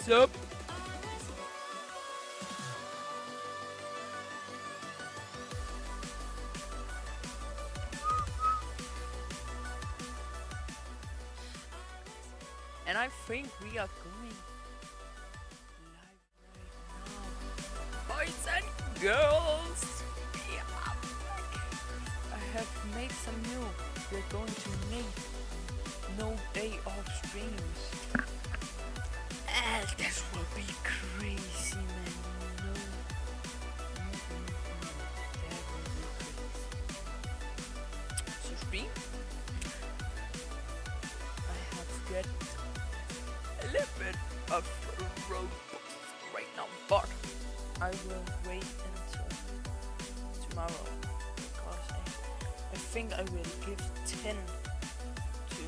what's up? And I think we are going live right now. Boys and girls! Yeah. I have made some new. We're going to make no day off streams. And this will be crazy, man. No. That will be crazy. So stream? I have got a little bit of roadblocks right now, but I will wait until tomorrow because I think I will give 10 to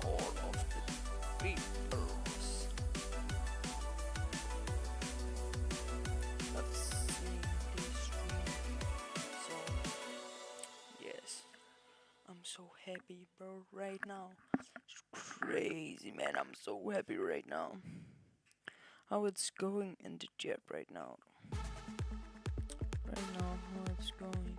all of the peoples. Let's see this stream. So yes, I'm so happy, bro, right now. It's crazy, man. I'm so happy right now. How it's going in the chat right now. Right now, how it's going.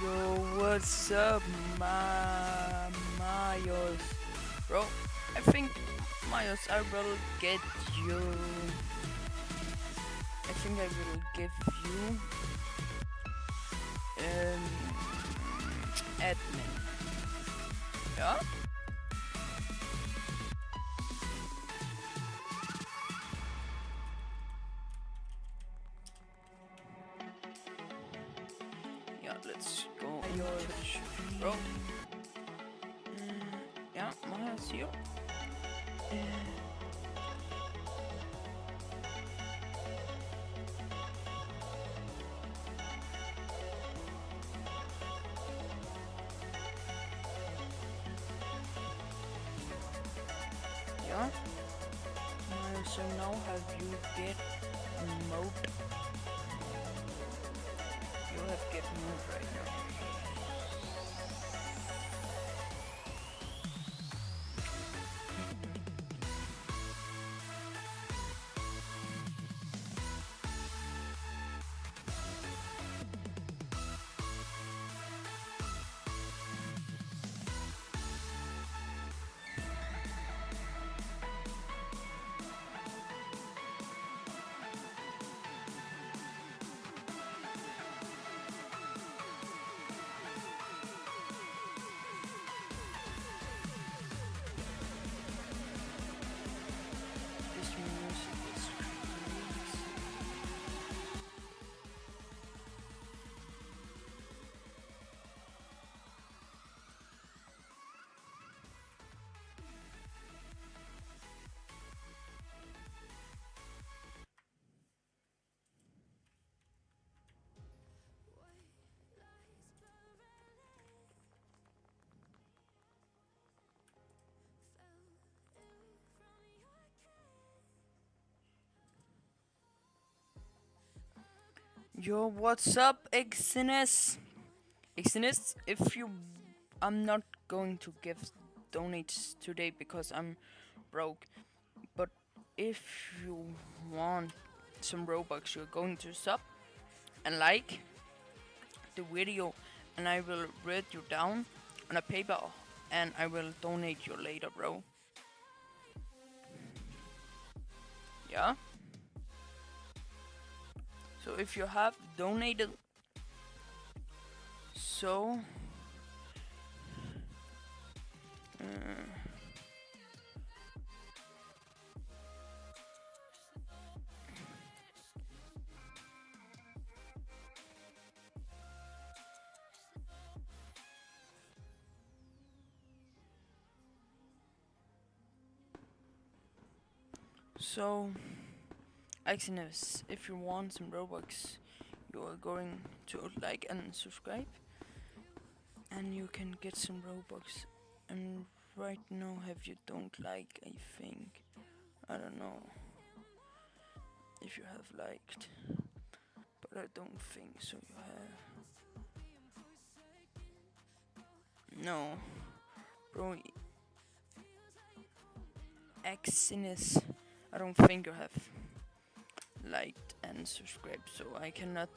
Yo, what's up, Mayos? Bro, I think, Mayos, I will get you. I think I will give you admin. Yeah? Yeah, let's go on Twitch, bro. Yeah, Maya's here. Yeah. So now have you get mode? You have get mode right now. Yo, what's up, Exynis? Exynis, if you. I'm not going to give donates today because I'm broke. But if you want some Robux, you're going to sub and like the video, and I will write you down on a paper, and I will donate you later, bro. Yeah? So if you have donated, so. So, Exynis, if you want some Robux, you are going to like and subscribe, and you can get some Robux. And right now, have you don't like? I think I don't know if you have liked, but I don't think so. You have no, bro. Exynis, I don't think you have liked and subscribed, so I cannot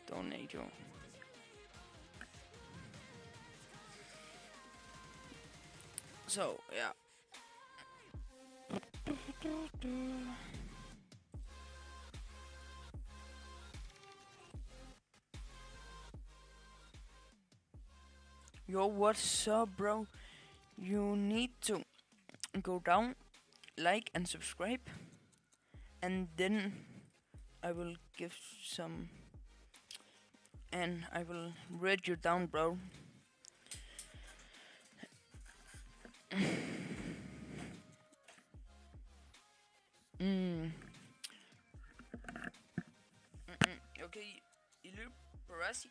donate you. So yeah. Yo, what's up, bro? You need to go down, like and subscribe, and then I will give some, and I will read you down, bro. Mm. Okay, Ilu Parasi.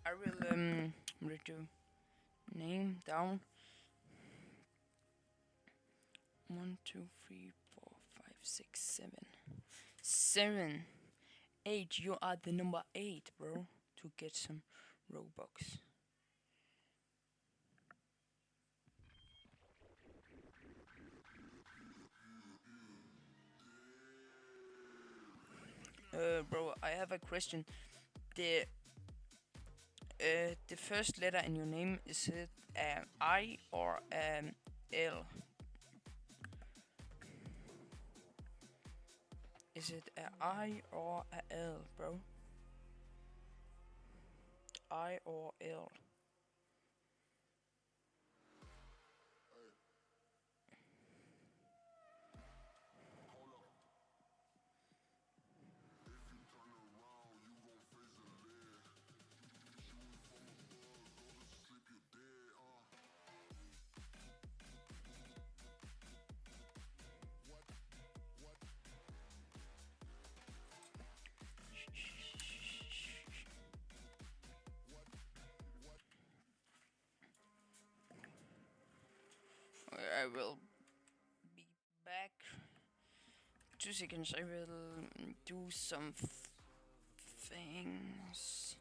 I will read your name down. 1, 2, 3, 4, 5, 6, 7. 7, 8. You are the number 8, bro. To get some Robux. Bro, I have a question. The the first letter in your name, is it I or L? Is it a I or a L, bro? I or L? I will be back. 2 seconds. I will do some things.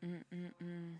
Mm-mm-mm.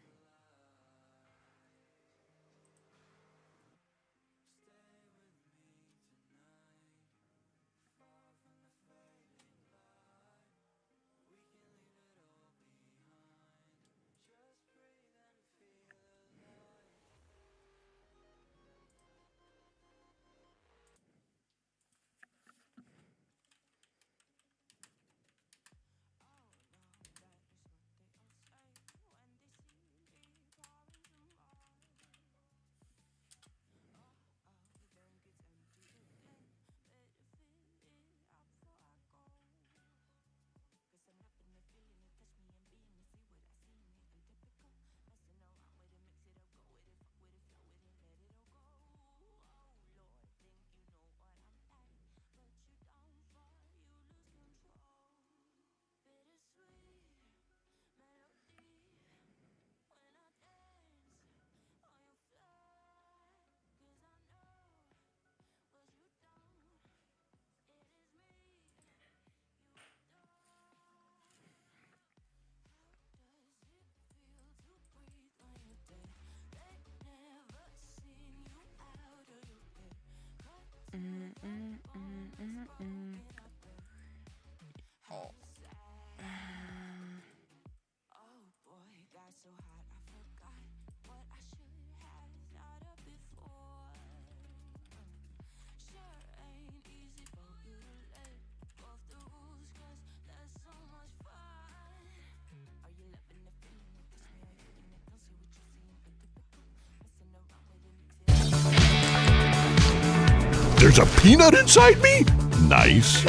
There's a peanut inside me? Nice.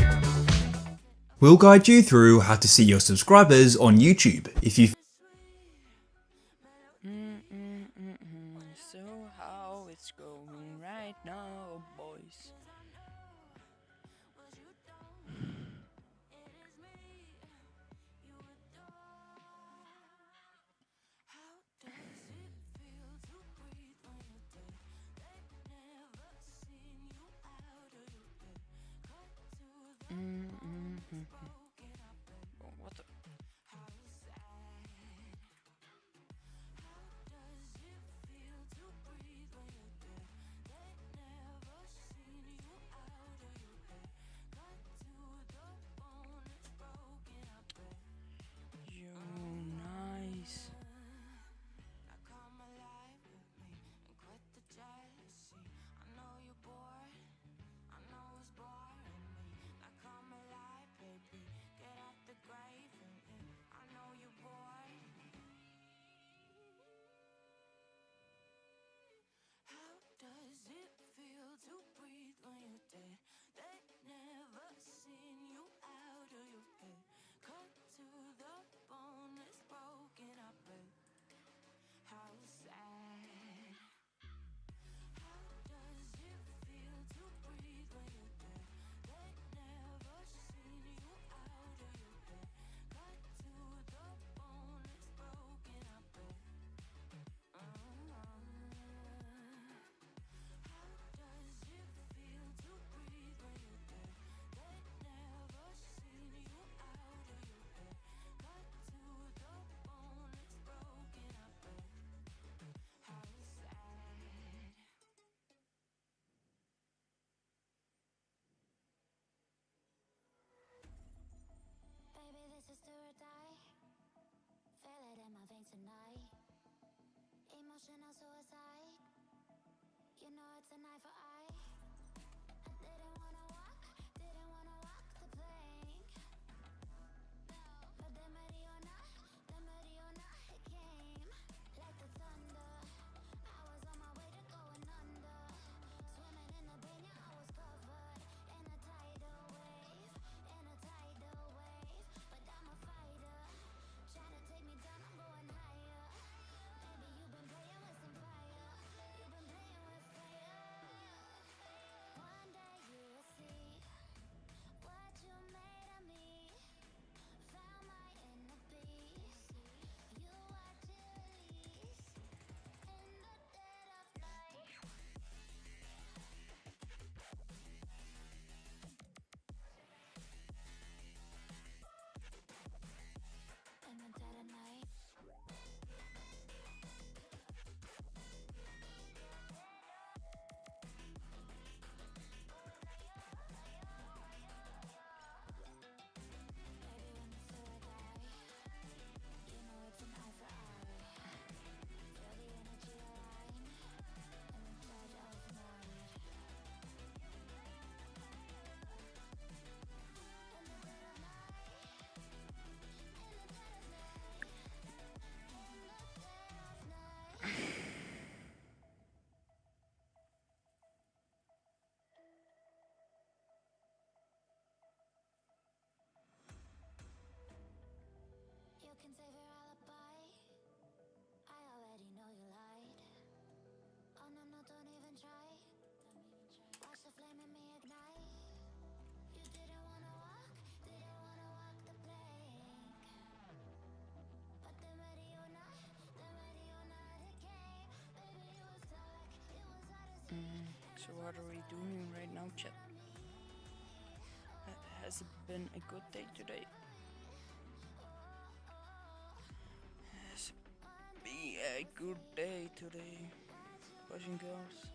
We'll guide you through how to see your subscribers on YouTube. If you So how it's going right now, boys? Oh, what the? Yo, nice. Tonight, emotional suicide. You know it's an eye for eye. I didn't wanna walk the plank. But the Mariona, it came like the thunder. I was on my way to going under. Swimming in the baña, I was covered in a tidal wave, But I'm a fighter, trying to take me down, I'm going higher. Maybe you've been playing with some fire. You've been playing with fire. One day you will see what you made of me. Found my inner peace. You are Chili's in the dead of night. In the dead of night. Baby, when you feel like you know it's an eye for eye. Feel the energy align, and the dead of night. In the dead of night. In the dead of night. In the dead of night. You can save your alibi. I already know you lied. Oh no, no, don't even try. Watch the flame in me ignite. You didn't wanna walk the plank. But the Mariona, it came. Baby, it was dark, it was hard to see. So what are we doing right now, chat? Has it been a good day today? Has it been a good day today, boys and girls?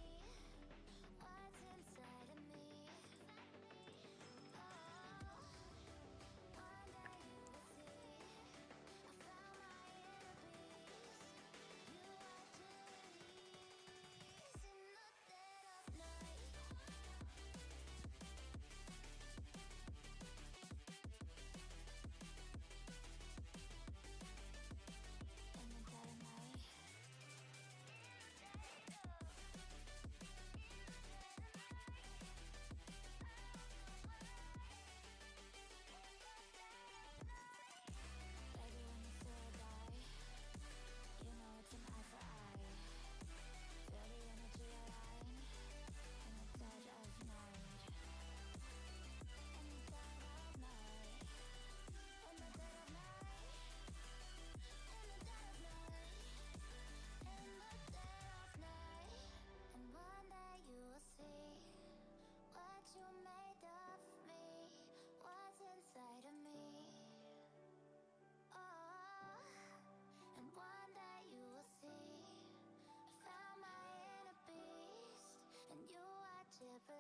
you please.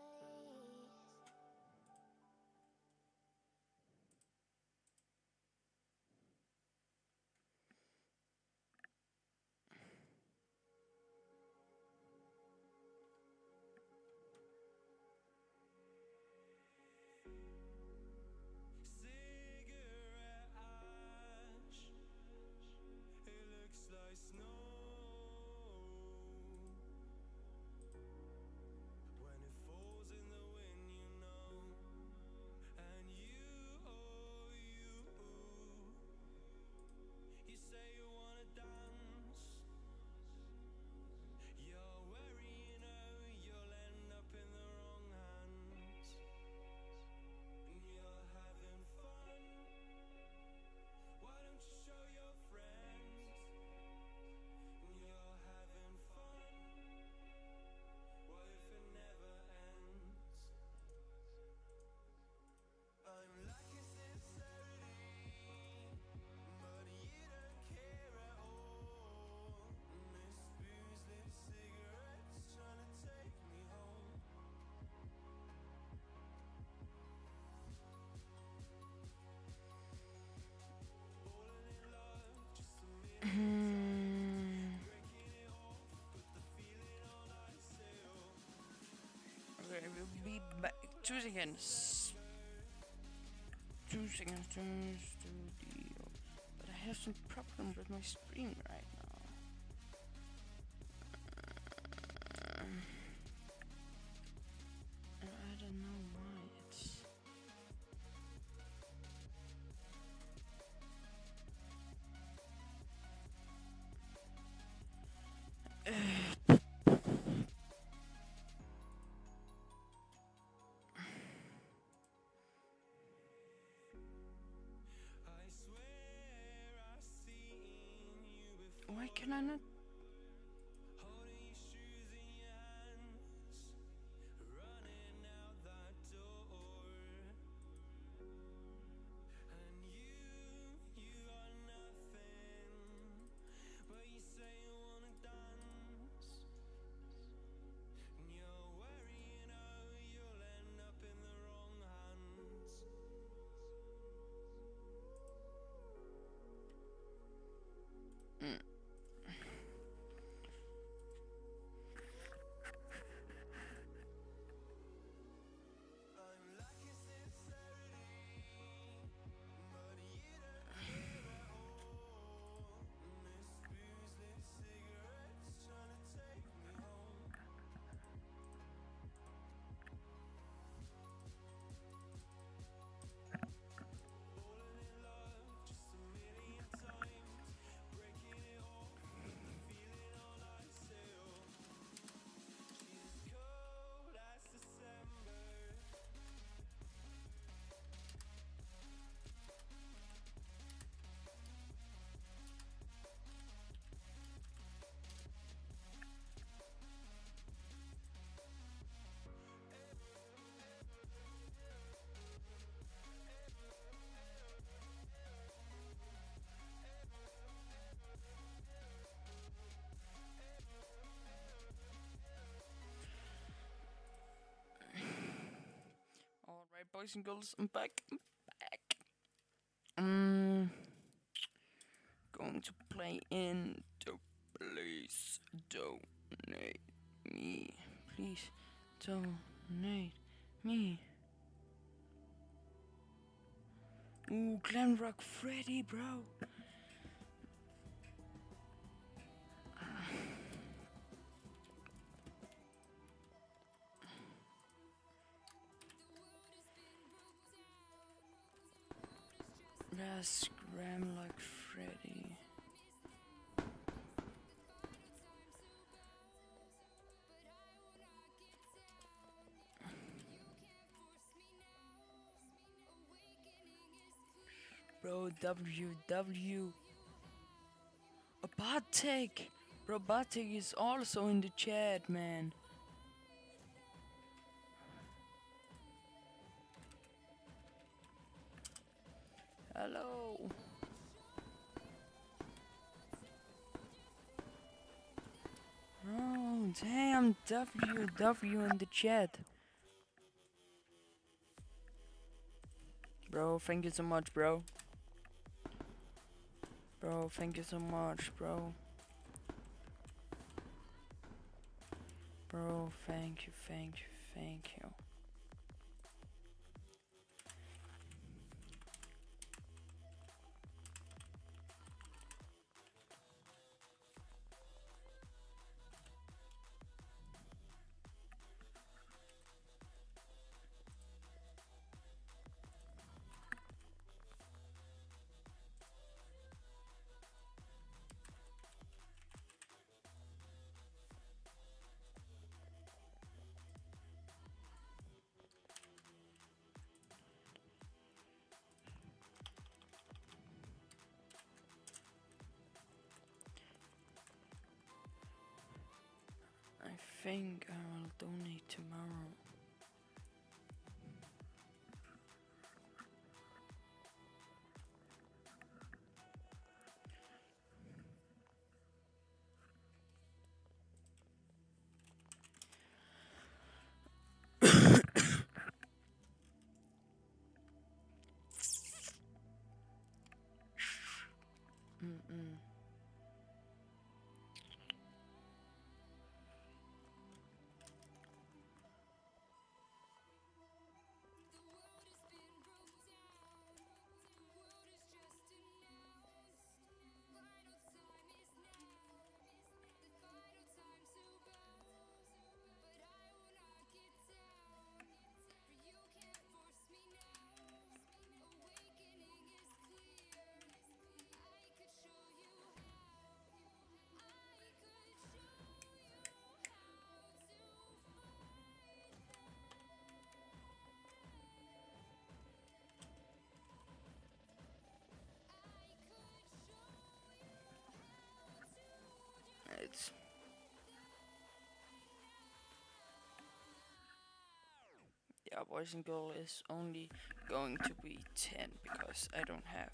Cigarette ash, it looks like snow when it falls in the wind, you know. And you, oh you say you wanna dance. You're worried, you know, you'll end up in the wrong hands. And you're having fun. Why don't you show your friends? And you're having fun. What if it never ends? I'm lacking sincerity, but you don't care at all. Miss booze, lit cigarettes, trying to take me home. Falling in love, just a minute. Breaking it off, put the feeling on ice sail. Okay, we'll be back. 2 seconds. 2 seconds to studio. But I have some problem with my screen right now. And I don't know why it's. I swear I've seen you before. Why can I not? Holding your shoes in your hands, running out that door. And you are nothing, but you say you wanna dance. And you're worried, you know, you'll end up in the wrong hands. I'm lacking sincerity, but you don't care at all. Miss booze, lit cigarettes, trying to take me home. Falling in love just a million times, breaking it off, put the feeling on ice sail. She's as cold as December. Alright, boys and girls, I'm back. I'm going to play in the Please Donate Me. Please donate me. Ooh, Glam Rock Freddy, bro. Yes, Glam like Freddy. Bro, WW. Bartek! Bro, Bartek is also in the chat, man. Hello. Oh, Damn, W in the chat. Bro, thank you so much, bro. Bro, thank you so much, bro. Bro, thank you, thank you, thank you. I think I will donate tomorrow. It's yeah, boys and girl is only going to be 10 because I don't have.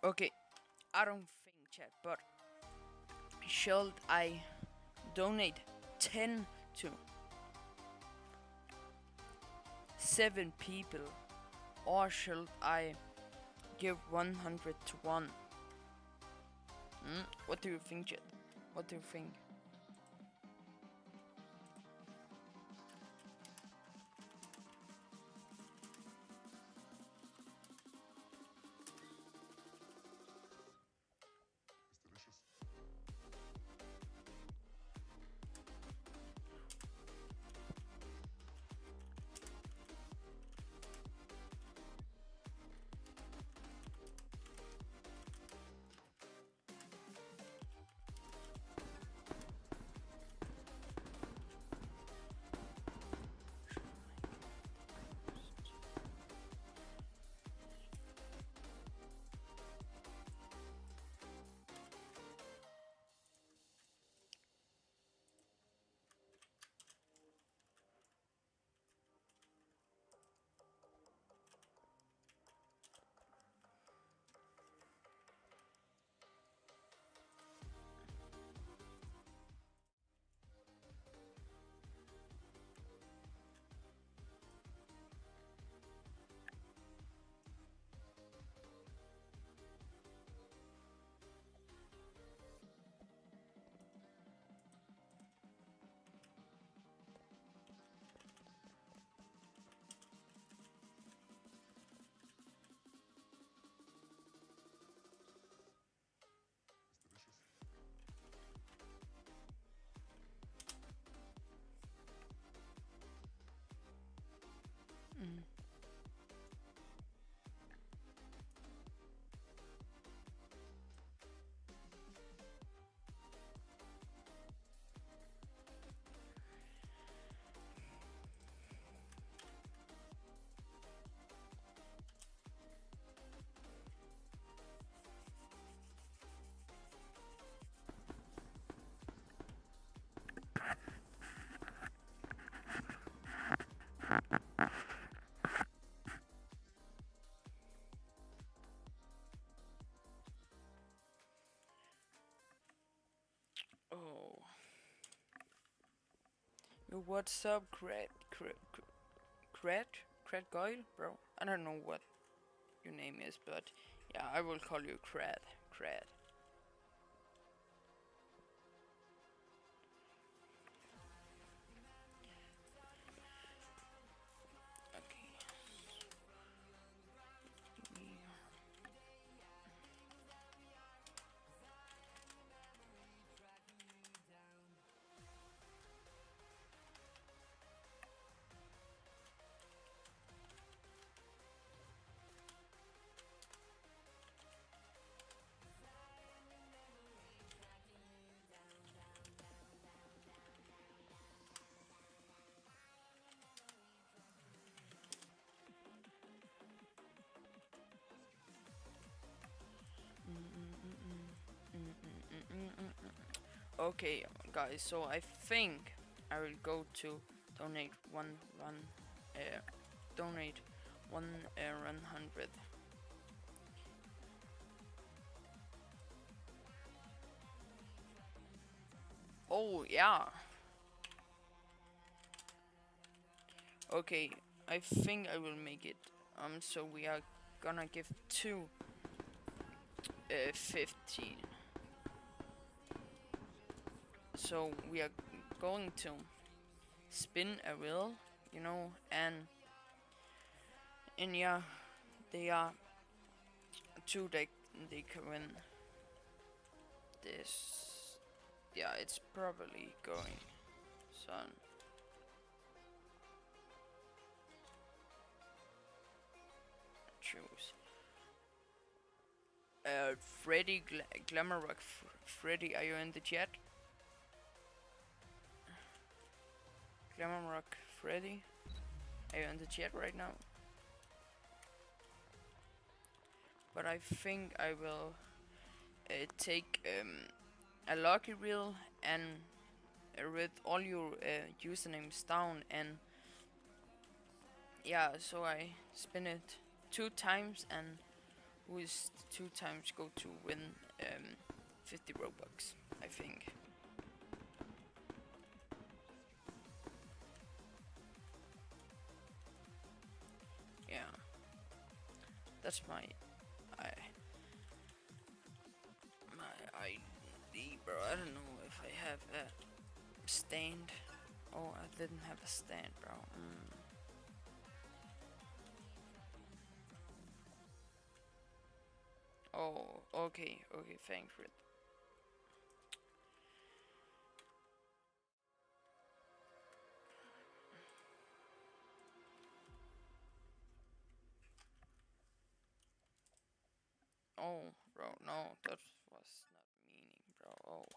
Okay, I don't think chat, but should I donate 10 to 7 people, or should I give 100 to 1? What do you think, chat? What do you think? What's up, Cred Goyle, bro? I don't know what your name is, but yeah, I will call you Cred. Okay. Okay, guys. So I think I will go to donate donate 100. Oh yeah. Okay, I think I will make it. So we are gonna give 15. So we are going to spin a wheel, and yeah, they are two they can win this. Yeah, it's probably going, son. Choose. Freddy Glamourrock. Freddy, are you in the chat? Glamourrock Freddy, are you in the chat right now? But I think I will take a lucky reel and with all your usernames down, and yeah, so I spin it 2 times, and who is 2 times go to win 50 Robux, I think. Yeah, that's my ID, bro. I don't know if I have a stand. Oh, I didn't have a stand, bro. Oh, okay, thanks for it. Oh, bro, no, that was not meaning, bro. Oh.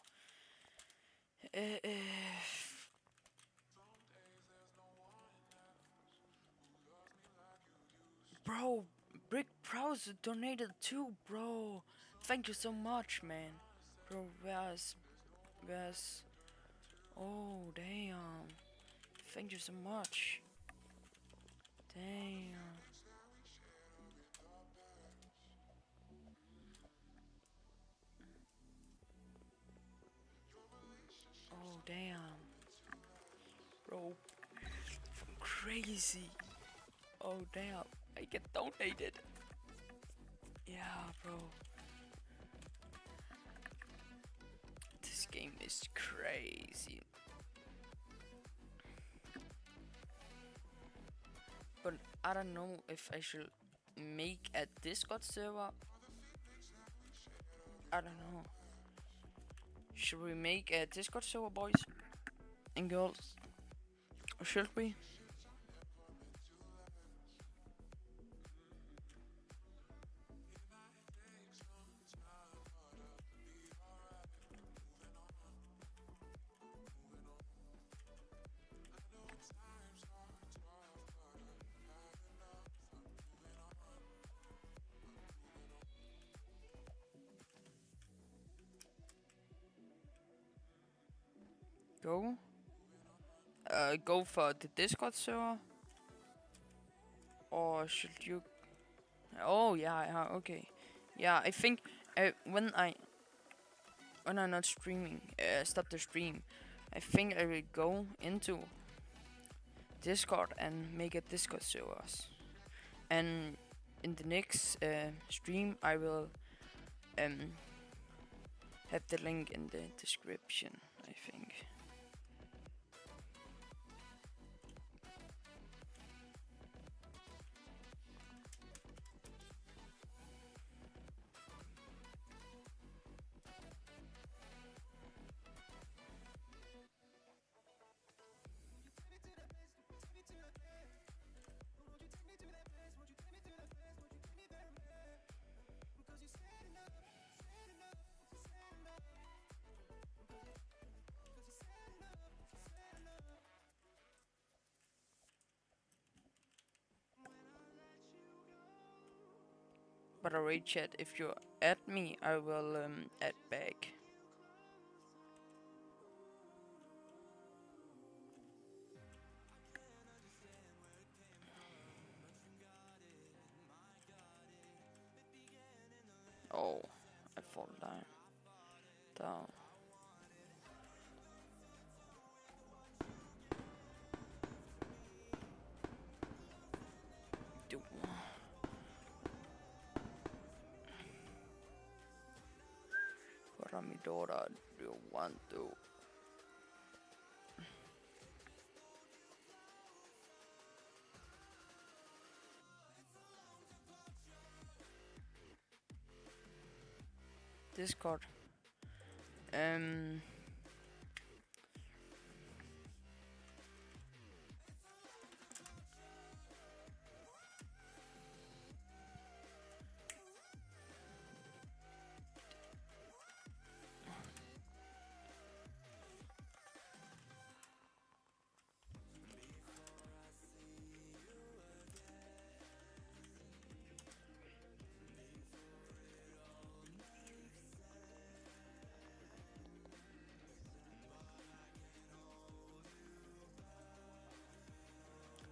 Bro, Brick Browser donated too, bro. Thank you so much, man. Bro, where's... Oh, damn. Thank you so much. Damn. Oh, damn. Bro, crazy. Oh, damn. I get donated. Yeah, bro. This game is crazy. But I don't know if I should make a Discord server. I don't know. Should we make a Discord server, boys and girls? Or should we? Go. Go for the Discord server. Or should you? Oh yeah, okay. Yeah, I think when I'm not streaming, stop the stream. I think I will go into Discord and make a Discord servers. And in the next stream, I will have the link in the description, I think. But alright, chat, if you add me, I will add back. Oh, I fall down. Down. Do. What my daughter do you want to? Discord.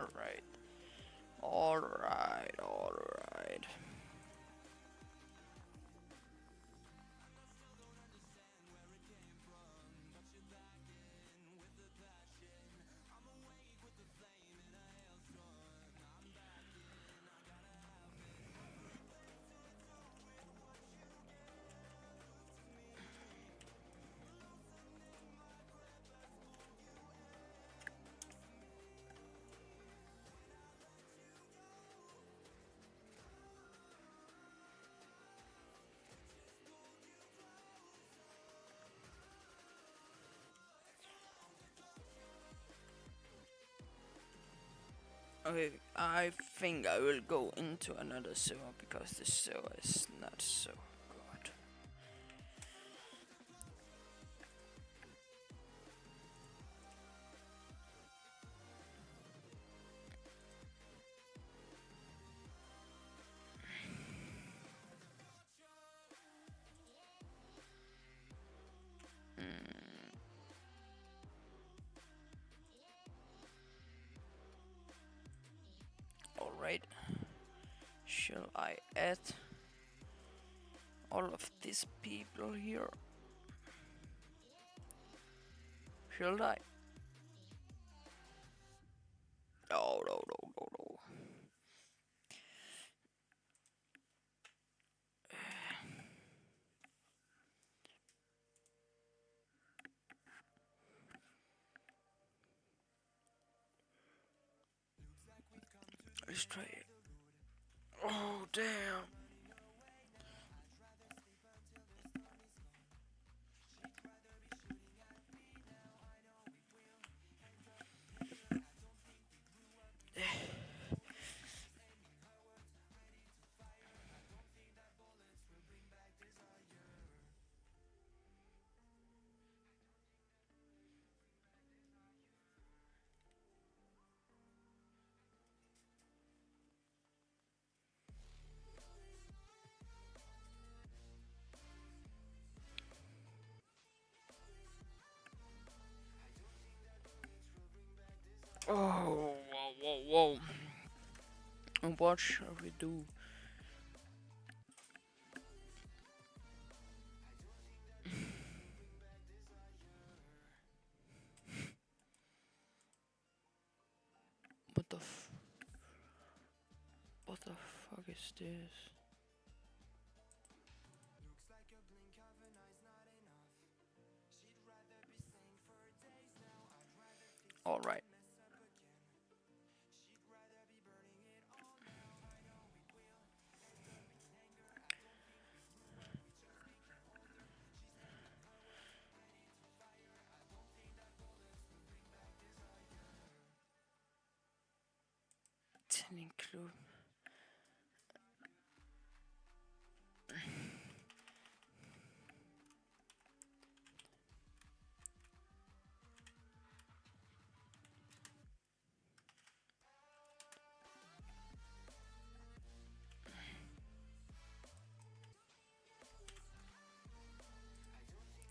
Alright. Alright, alright. Okay, I think I will go into another server because this server is not so good. Alright. Shall I add all of these people here? Should I? No, no, no, no, no. Let's try it. Oh, damn. Oh, whoa, whoa, whoa. And what shall we do? fuck is this? All right. Tanning club.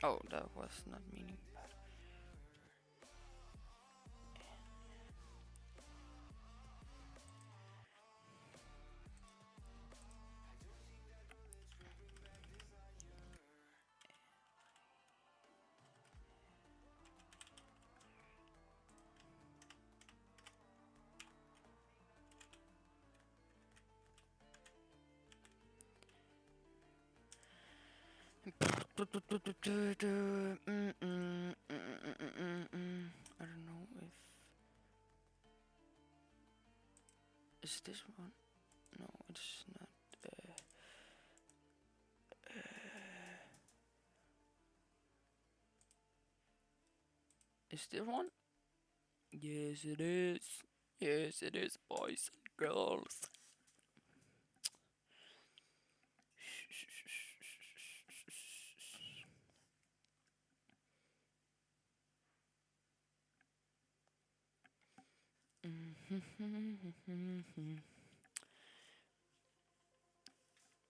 Oh, that was not meaning. I don't know if is this one. No, it's not. Is this one? Yes, it is. Yes, it is, boys and girls.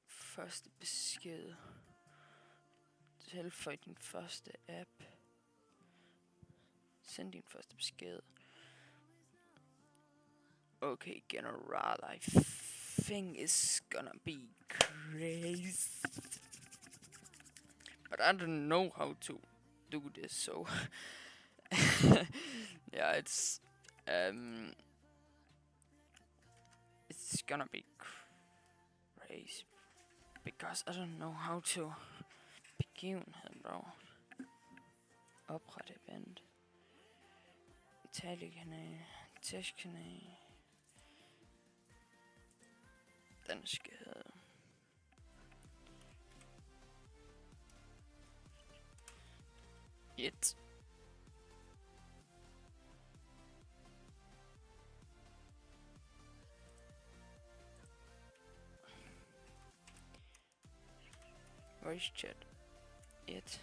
Første besked. Tilføj din første app. Send din første besked. Okay, general, I think it's gonna be crazy. But I don't know how to do this, so yeah, it's gonna be crazy because I don't know how to begivenhed, bro. Opret event. Talekanal. Testkanal. Den skal hedde. Et. Voice chat. Et.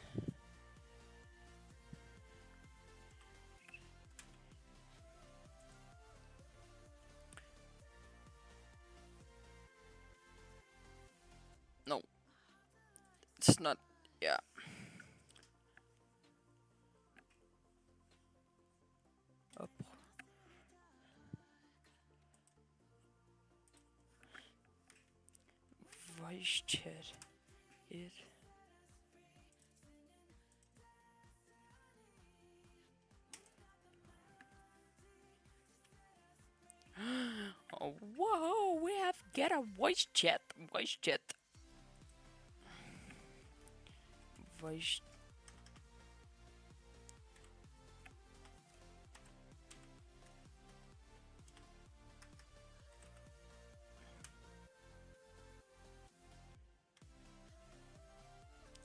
No. It's not. Yeah. Up. Voice chat. It. Oh, whoa, we have get a voice chat. Voice chat. Voice.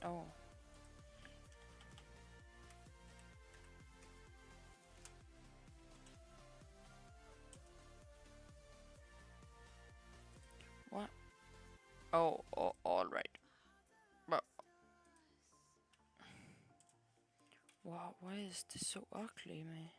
Oh. What? Oh, all right. But wow, why is this so ugly, man?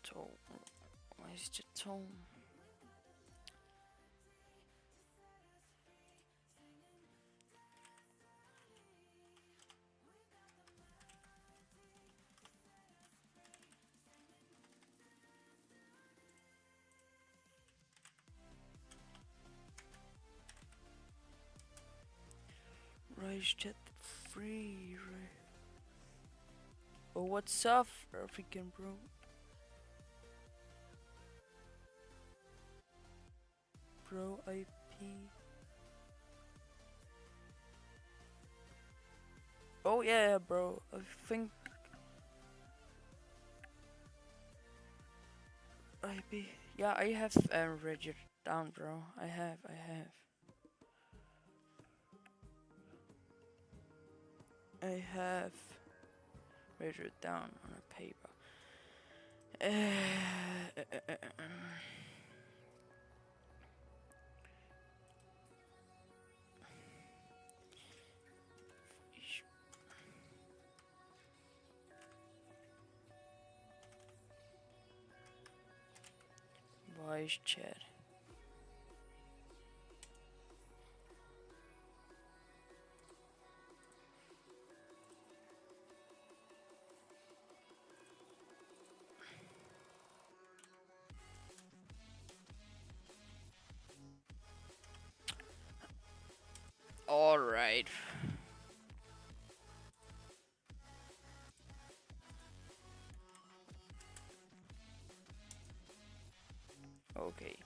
So, why is the tone? is chat free? Oh, what's up, African bro? Bro, IP. Oh yeah, bro. I think IP. Yeah, I have read it down, bro. I have. I have write it down on a paper. Voice chat. All right. Okay.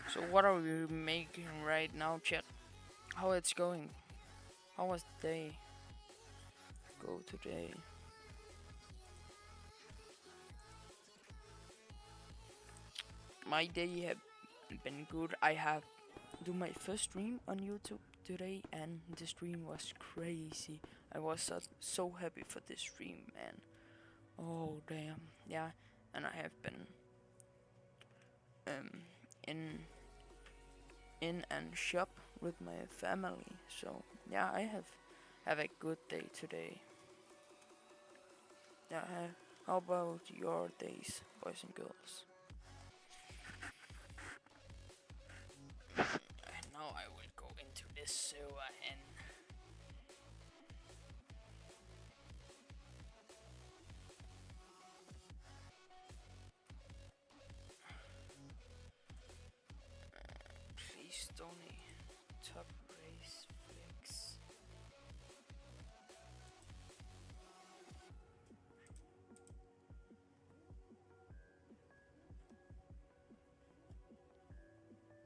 So what are we making right now, chat? How it's going? How was the day? Go today. My day have been good. I have do my first stream on YouTube today, and the stream was crazy. I was so happy for this stream, man. Oh damn, yeah. And I have been um in and shop with my family. So yeah, I have a good day today. Yeah. How about your days, boys and girls? And now I will go into this server and please donate top race flex.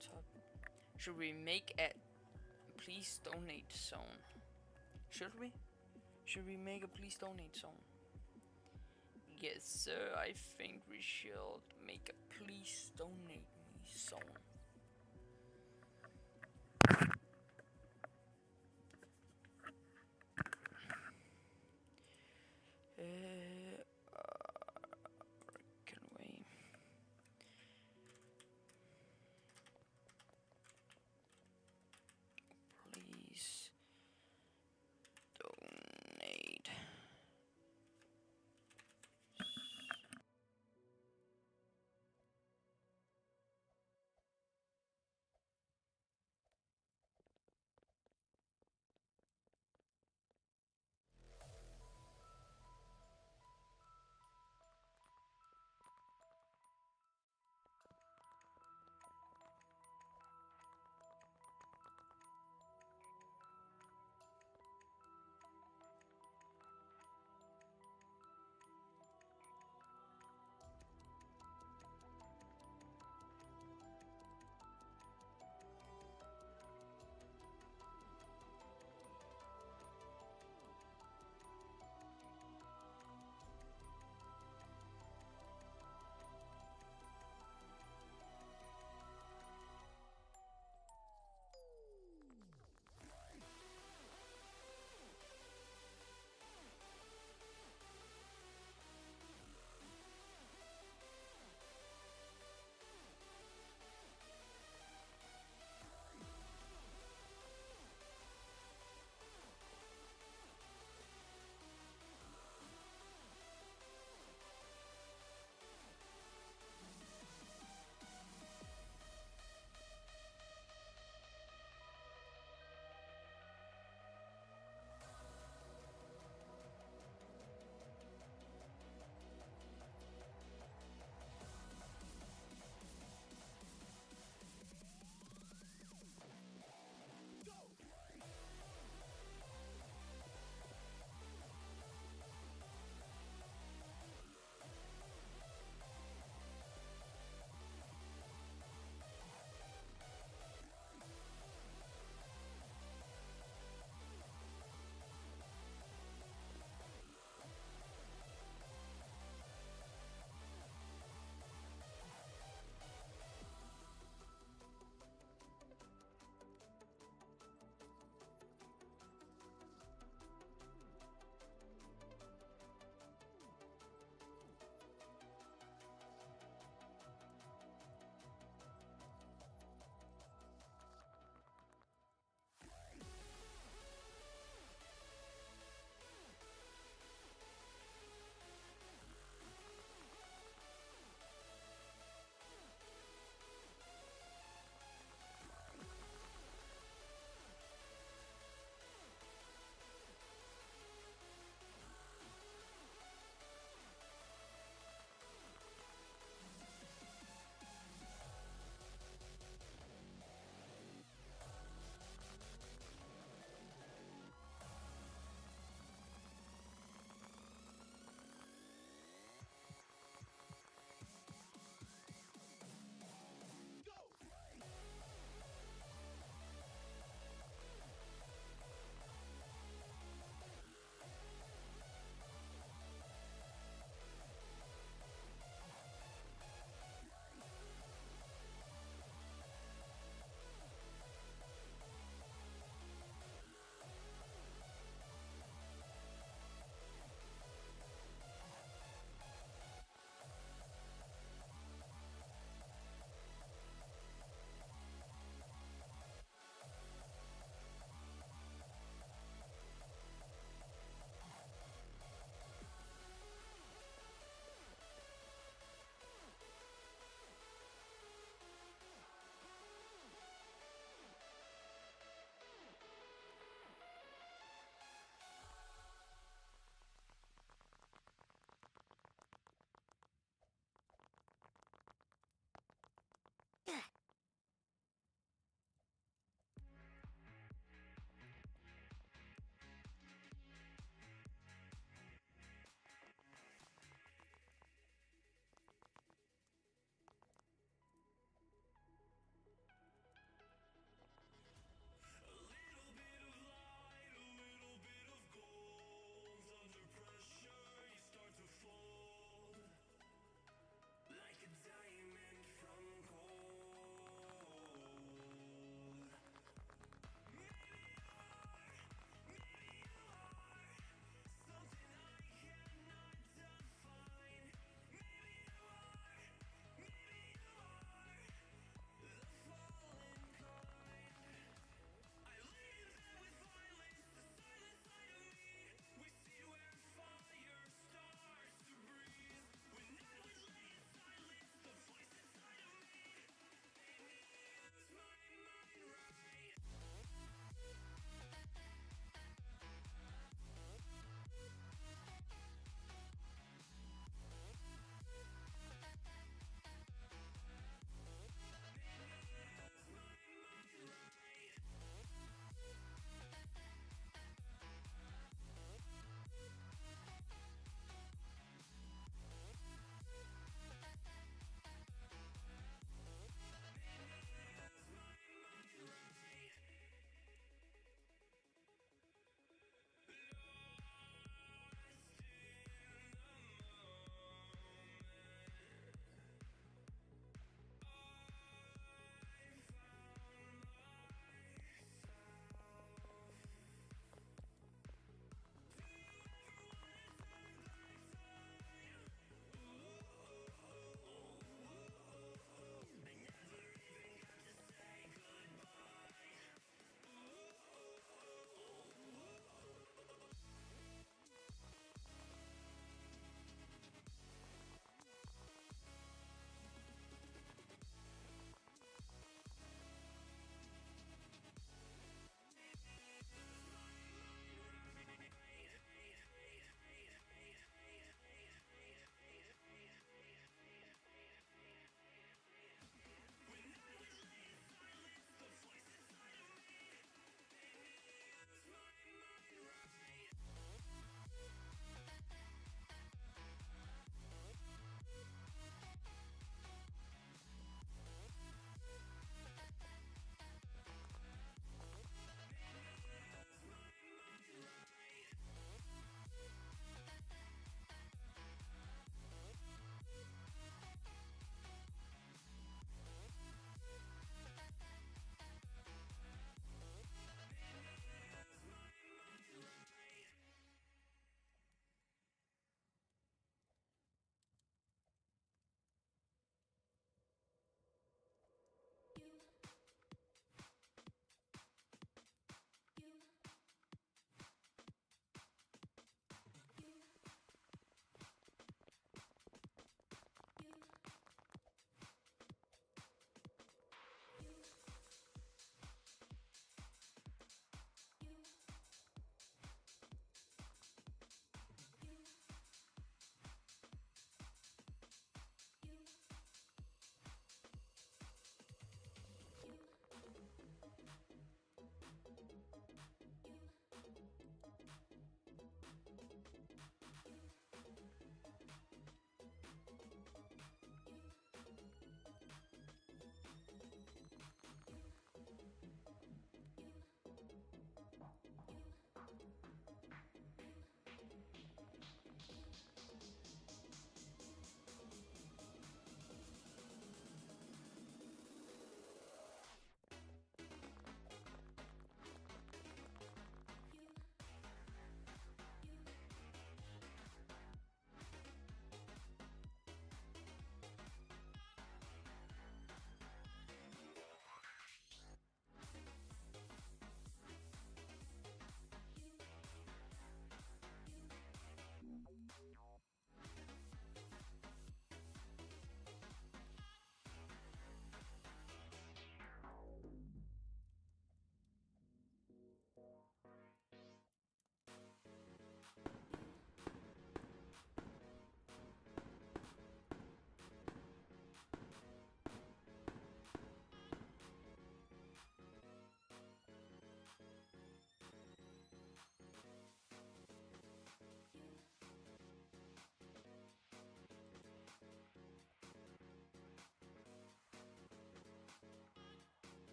Top. Should we make a please donate zone? Should we? Should we make a please donate zone? Yes, sir. I think we should make a please donate me zone. Can we? Please donate.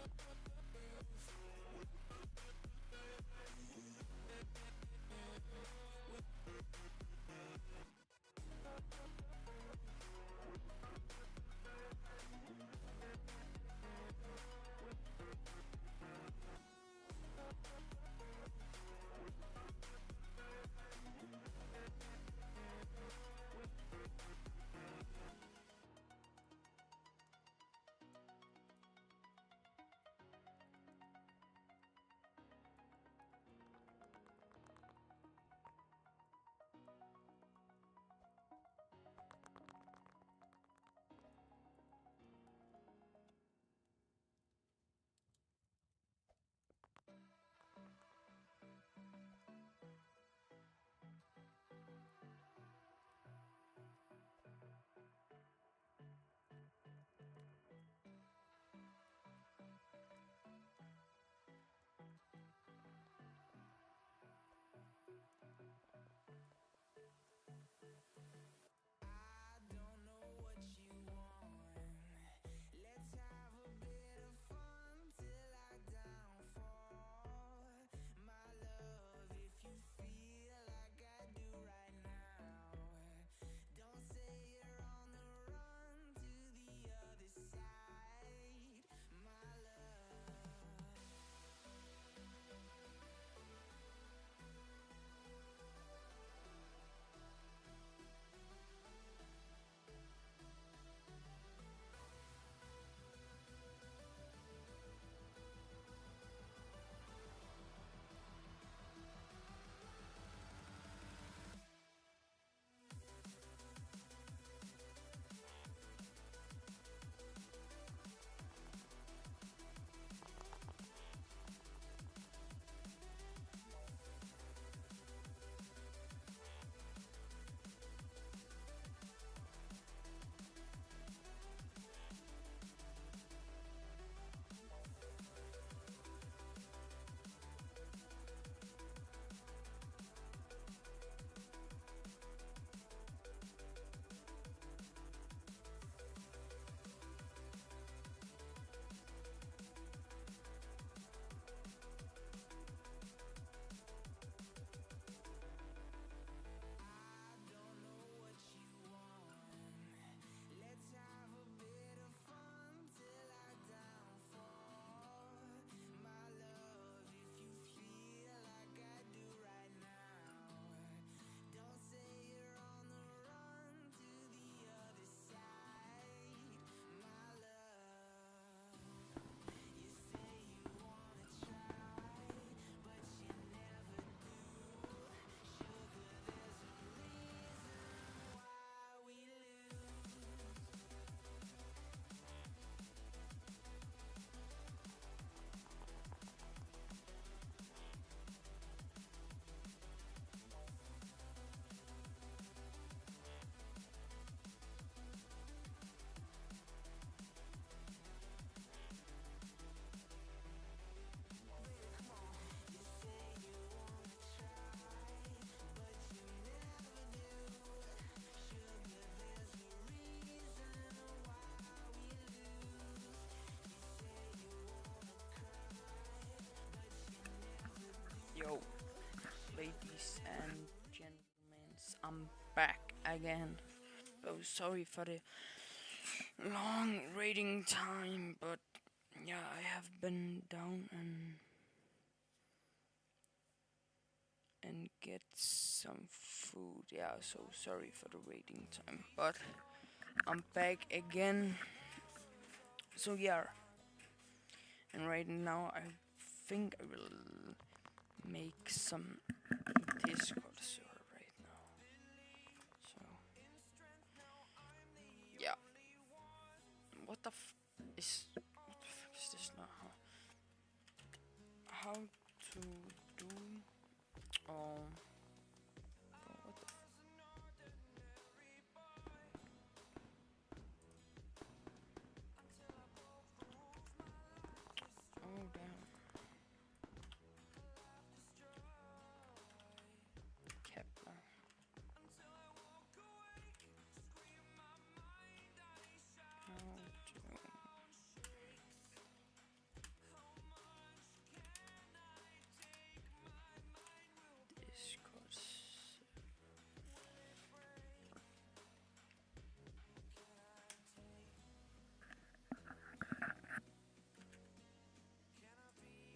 I don't know what you want. Let's have a bit of fun till I downfall. My love, if you feel like I do right now, don't say you're on the run to the other side. My love. I don't know what you want. Let's have a bit of fun till I downfall. My love, if you feel like I do right now, don't say you're on the run to the other side. My love, you say you wanna try, but you never do. Sugar, there's a reason why we lose. You say you wanna try, but you never do. Sugar, there's a reason why we lose. You say you wanna cry, but you never do. Yo, ladies and gentlemen, I'm back again. Oh, sorry for the long waiting time, but yeah, I have been down and get some food. Yeah, so sorry for the waiting time, but I'm back again. So yeah, and right now I think I will make some Discord server right now. So yeah, what the fuck is this now? How to do? Oh, bro, what the? Oh damn. Kepler. How to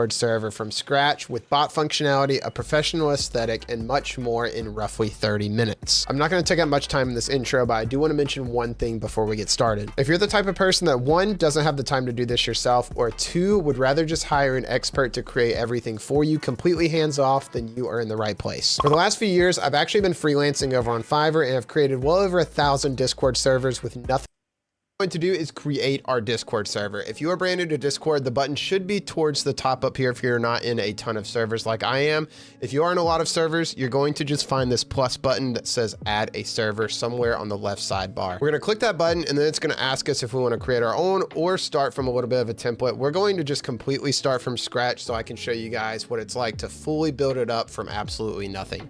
Discord server from scratch with bot functionality, a professional aesthetic, and much more in roughly 30 minutes. I'm not going to take up much time in this intro, but I do want to mention one thing before we get started. If you're the type of person that one, doesn't have the time to do this yourself, or two, would rather just hire an expert to create everything for you completely hands off, then you are in the right place. For the last few years, I've actually been freelancing over on Fiverr and have created well over 1,000 Discord servers with nothing going to do is create our Discord server. If you are brand new to Discord, the button should be towards the top up here if you're not in a ton of servers like I am. If you are in a lot of servers, you're going to just find this plus button that says add a server somewhere on the left sidebar. We're going to click that button and then it's going to ask us if we want to create our own or start from a little bit of a template. We're going to just completely start from scratch so I can show you guys what it's like to fully build it up from absolutely nothing.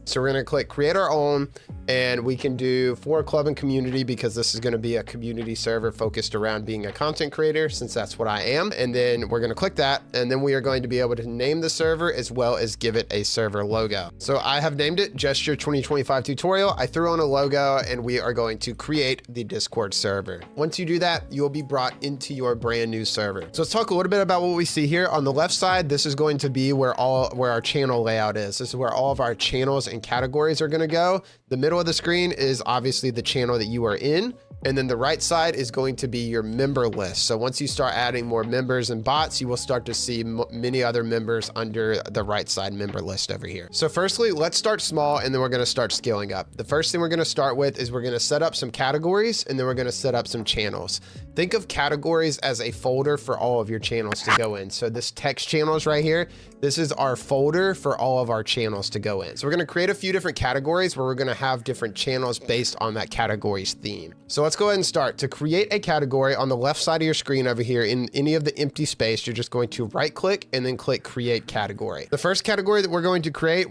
So we're going to click create our own, and we can do for club and community because this is going to be a community server focused around being a content creator, since that's what I am. And then we're going to click that, and then we are going to be able to name the server as well as give it a server logo. So I have named it Gesture 2025 Tutorial. I threw on a logo, and we are going to create the Discord server. Once you do that, you will be brought into your brand new server. So let's talk a little bit about what we see here. On the left side, this is going to be where our channel layout is. This is where all of our channels and categories are going to go. The middle of the screen is obviously the channel that you are in. And then the right side is going to be your member list. So once you start adding more members and bots, you will start to see many other members under the right side member list over here. So firstly, let's start small and then we're going to start scaling up. The first thing we're going to start with is we're going to set up some categories and then we're going to set up some channels. Think of categories as a folder for all of your channels to go in. So this text channels right here, this is our folder for all of our channels to go in. So we're going to create a few different categories where we're going to have different channels based on that category's theme. So let's go ahead and start. To create a category on the left side of your screen over here in any of the empty space, you're just going to right click and then click create category. The first category that we're going to create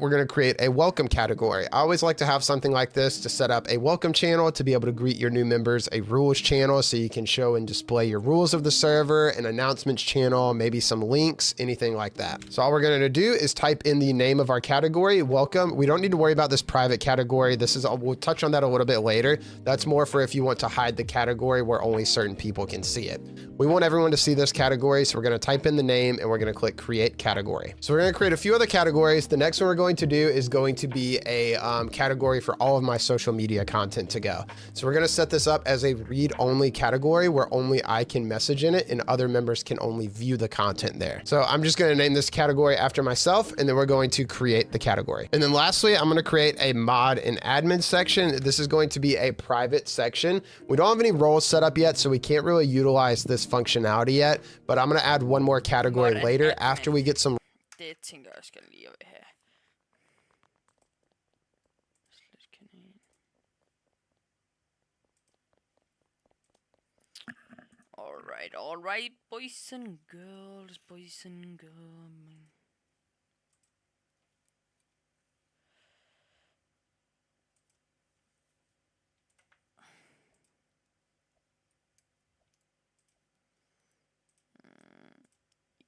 a welcome category. I always like to have something like this to set up a welcome channel to be able to greet your new members, a rules channel so you can show and display your rules of the server, an announcements channel, maybe some links, anything like that. So all we're going to do is type in the name of our category, welcome. We don't need to worry about this private category. We'll touch on that a little bit later. That's more for if you want to hide the category where only certain people can see it. We want everyone to see this category, so we're going to type in the name and we're going to click create category. So we're going to create a few other categories. The next one we're going to do is going to be a category for all of my social media content to go. So we're going to set this up as a read-only category where only I can message in it and other members can only view the content there. So I'm just going to name this category after myself, and then we're going to create the category. And then lastly, I'm going to create a mod and admin section. This is going to be a private section. We don't have any roles set up yet, so we can't really utilize this functionality yet, but I'm going to add one more category later after we get some. Det tænker jeg skal lige have. Slet kanin. All right, boys and girls.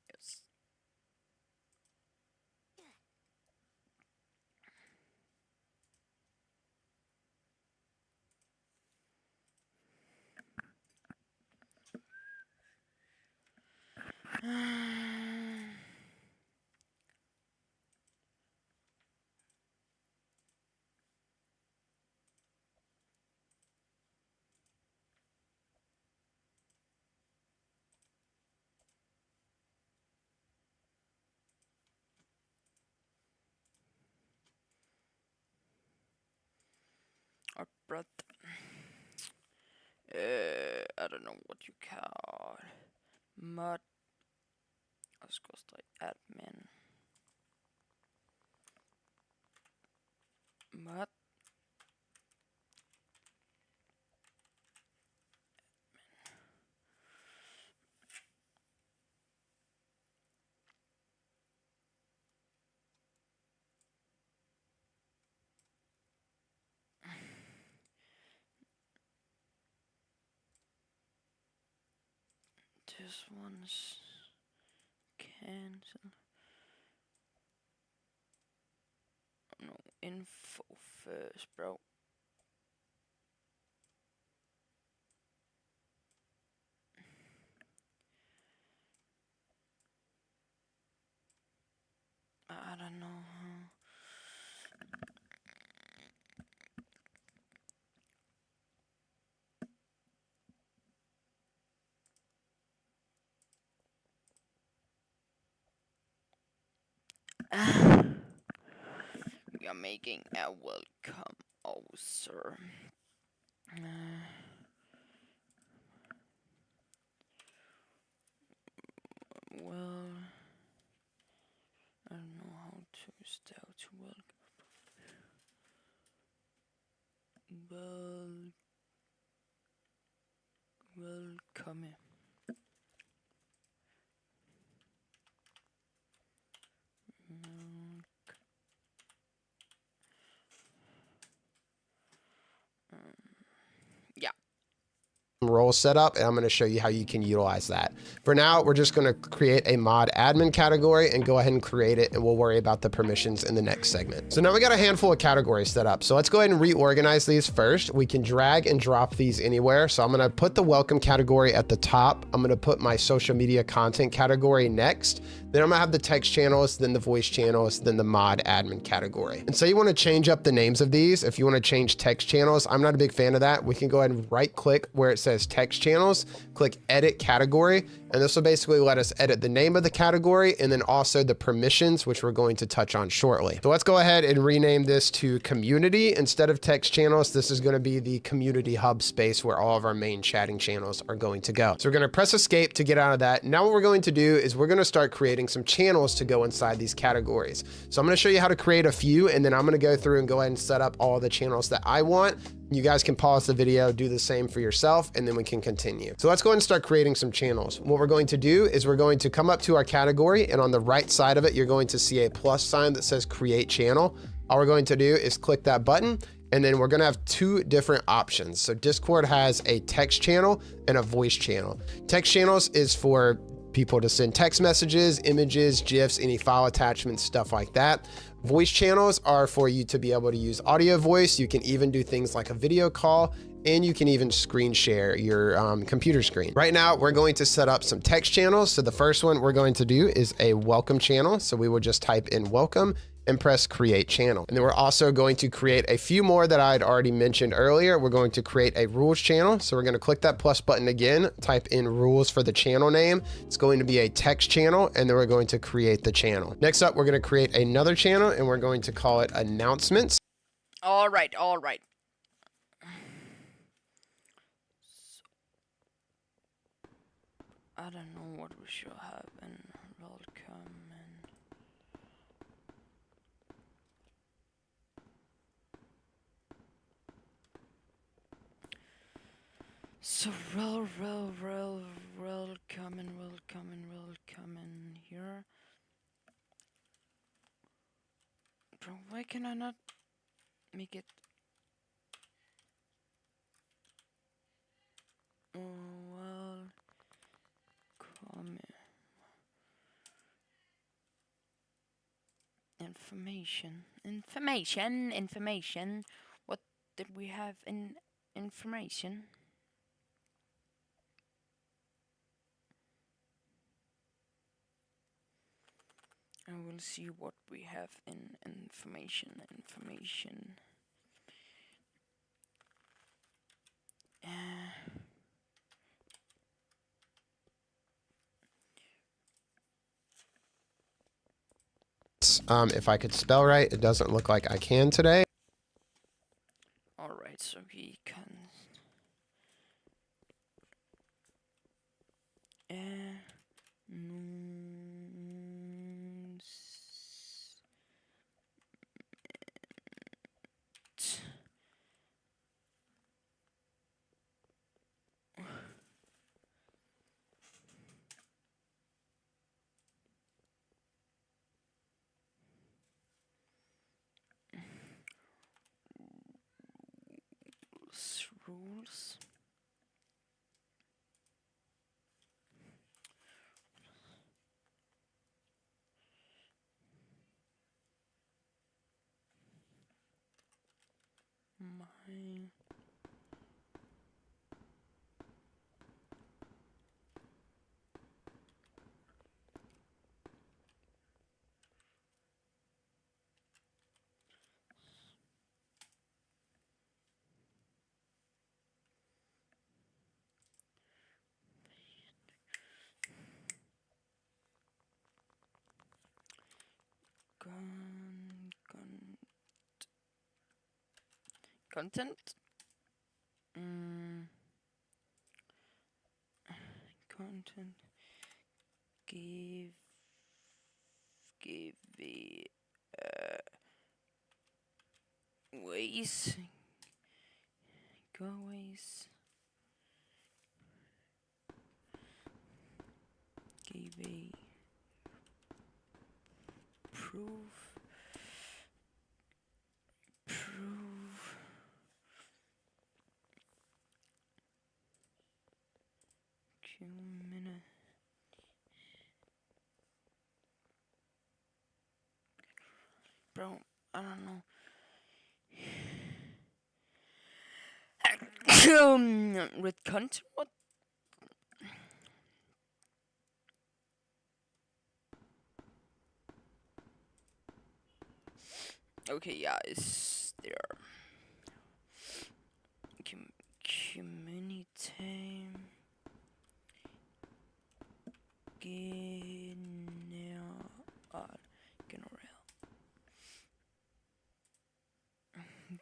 Yes. Or brother. I don't know what you call mod. Let's go straight admin. Mod. This one's cancel. No info first, bro. We are making a welcome. Oh, sir. Well, I don't know how to start to welcome. Yeah. Role setup, and I'm going to show you how you can utilize that. For now, we're just going to create a mod admin category and go ahead and create it, and we'll worry about the permissions in the next segment. So now we got a handful of categories set up. So let's go ahead and reorganize these first. We can drag and drop these anywhere. So I'm going to put the welcome category at the top. I'm going to put my social media content category next. Then I'm gonna have the text channels, then the voice channels, then the mod admin category. And say you wanna change up the names of these. If you wanna change text channels, I'm not a big fan of that. We can go ahead and right click where it says text channels, click edit category, and this will basically let us edit the name of the category and then also the permissions, which we're going to touch on shortly. So let's go ahead and rename this to community. Instead of text channels, this is gonna be the community hub space where all of our main chatting channels are going to go. So we're gonna press escape to get out of that. Now what we're going to do is we're gonna start creating some channels to go inside these categories. So I'm going to show you how to create a few, and then I'm going to go through and go ahead and set up all the channels that I want. You guys can pause the video, do the same for yourself, and then we can continue. So let's go ahead and start creating some channels. What we're going to do is we're going to come up to our category, and on the right side of it, you're going to see a plus sign that says create channel. All we're going to do is click that button, and then we're gonna have two different options. So Discord has a text channel and a voice channel. Text channels is for people to send text messages, images, GIFs, any file attachments, stuff like that. Voice channels are for you to be able to use audio voice. You can even do things like a video call, and you can even screen share your computer screen. Right now, we're going to set up some text channels. So the first one we're going to do is a welcome channel. So we will just type in welcome and press create channel. And then we're also going to create a few more that I'd already mentioned earlier. We're going to create a rules channel. So we're going to click that plus button again, type in rules for the channel name. It's going to be a text channel, and then we're going to create the channel. Next up, we're going to create another channel, and we're going to call it announcements. All right. I don't know what we should have in welcome and so welcome in here. Bro, why can I not make it? Welcome. Information. What did we have in information? I will see what we have in information. If I could spell right, it doesn't look like I can today. All right, so we can. Rules. My content. Content. Give it ways. Go ways. Give a proof. Minute. Bro, I don't know. With content, what? Okay, yeah, it's there. Community.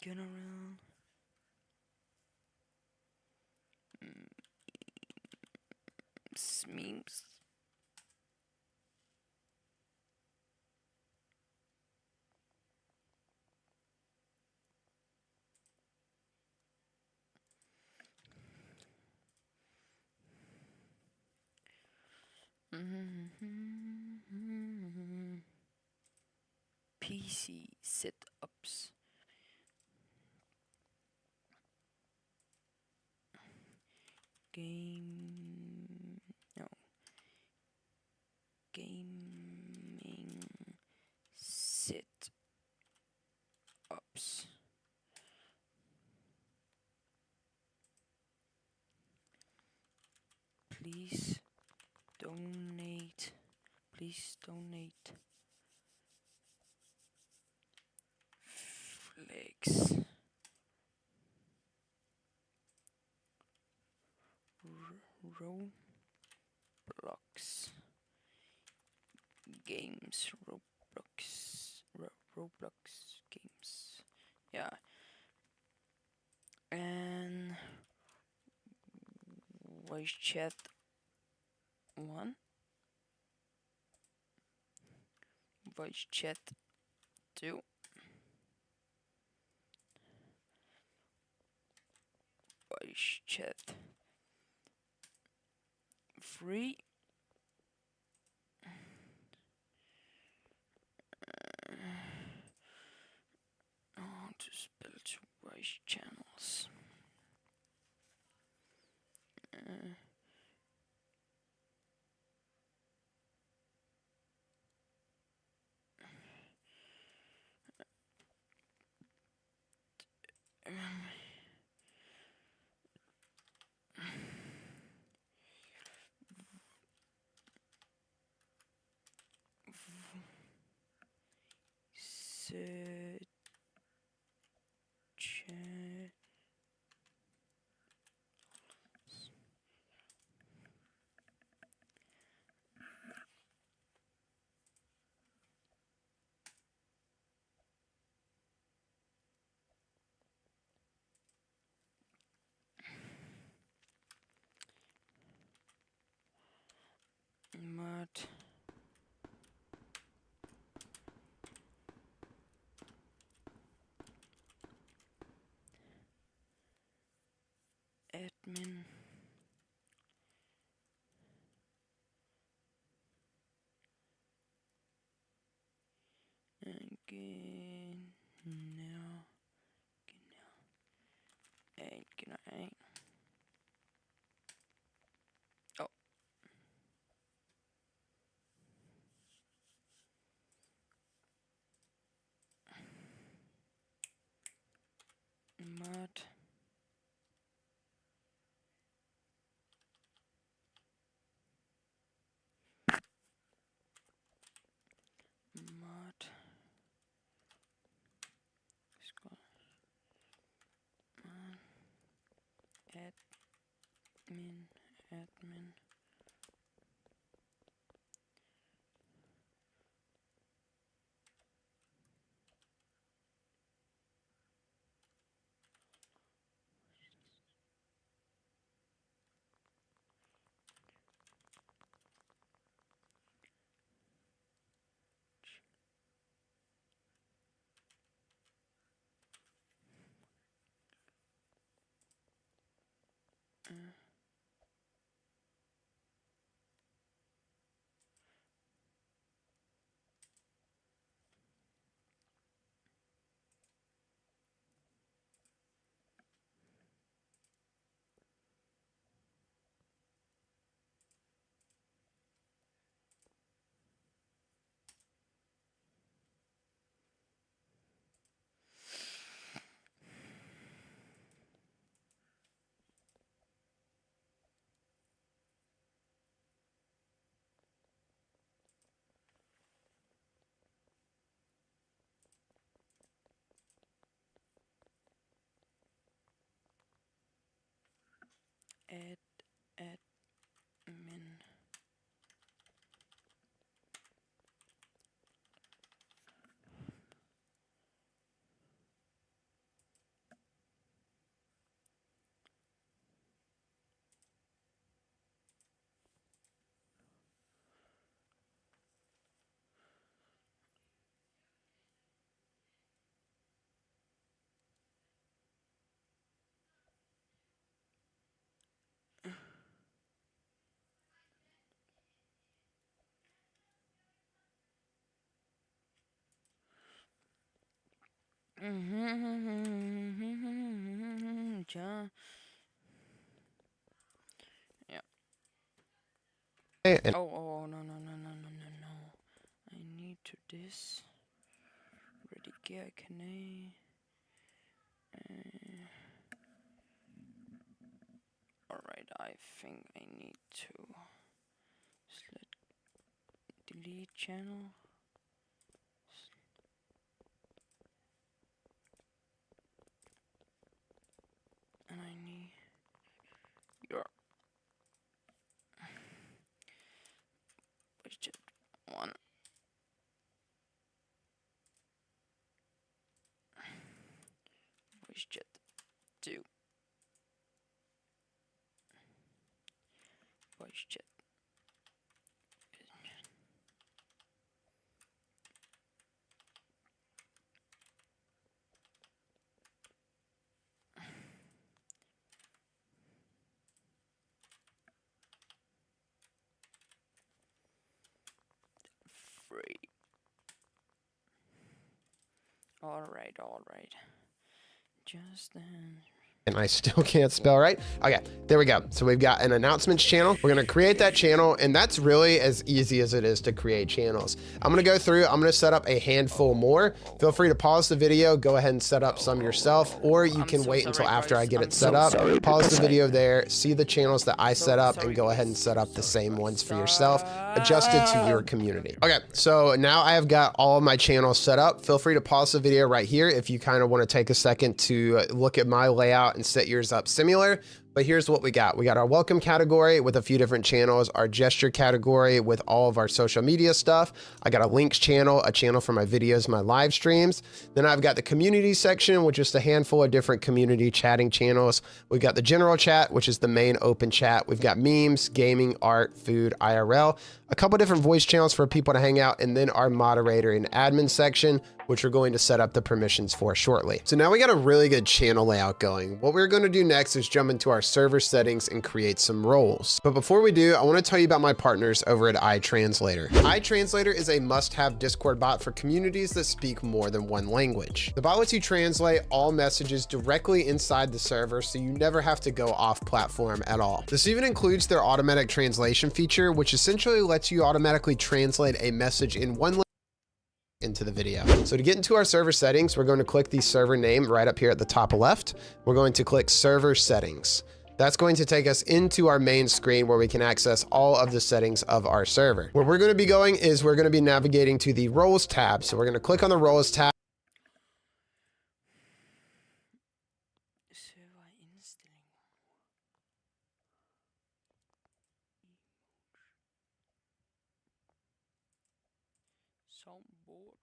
General. Memes. PC setups. Gaming setups. Please donate. Flex. Roblox games. Roblox games. Yeah. And voice chat 1. Voice chat 2. Voice chat 3. To spell 2 voice channels. Mod admin genau. Oh. Mod admin admin. Yeah. And Oh, no. I need to this. Redigere kanal. Alright, I think I need to delete channel. And I need your budget 1. Budget 2. Budget 3. Alright. Just then. I still can't spell right. Okay, there we go. So we've got an announcements channel. We're gonna create that channel, and that's really as easy as it is to create channels. I'm gonna go through, I'm gonna set up a handful more. Feel free to pause the video, go ahead and set up some yourself, or you can wait until after I get it set up. Pause the video there, see the channels that I set up, and go ahead and set up the same ones for yourself, adjusted to your community. Okay, so now I have got all of my channels set up. Feel free to pause the video right here if you kind of want to take a second to look at my layout and set yours up similar. But here's what we got. We got our welcome category with a few different channels, our gesture category with all of our social media stuff. I got a links channel, a channel for my videos, my live streams. Then I've got the community section, which is a handful of different community chatting channels. We've got the general chat, which is the main open chat. We've got memes, gaming, art, food, IRL, a couple different voice channels for people to hang out, and then our moderator and admin section, which we're going to set up the permissions for shortly. So now we got a really good channel layout going. What we're going to do next is jump into our server settings and create some roles. But before we do, I want to tell you about my partners over at iTranslator. iTranslator is a must-have Discord bot for communities that speak more than one language. The bot lets you translate all messages directly inside the server, so you never have to go off platform at all. This even includes their automatic translation feature, which essentially lets you automatically translate a message in one language into the video. So to get into our server settings, we're going to click the server name right up here at the top left. We're going to click server settings. That's going to take us into our main screen where we can access all of the settings of our server. Where we're going to be going is we're going to be navigating to the roles tab. So we're going to click on the roles tab. Serverindstilling. Soundboard.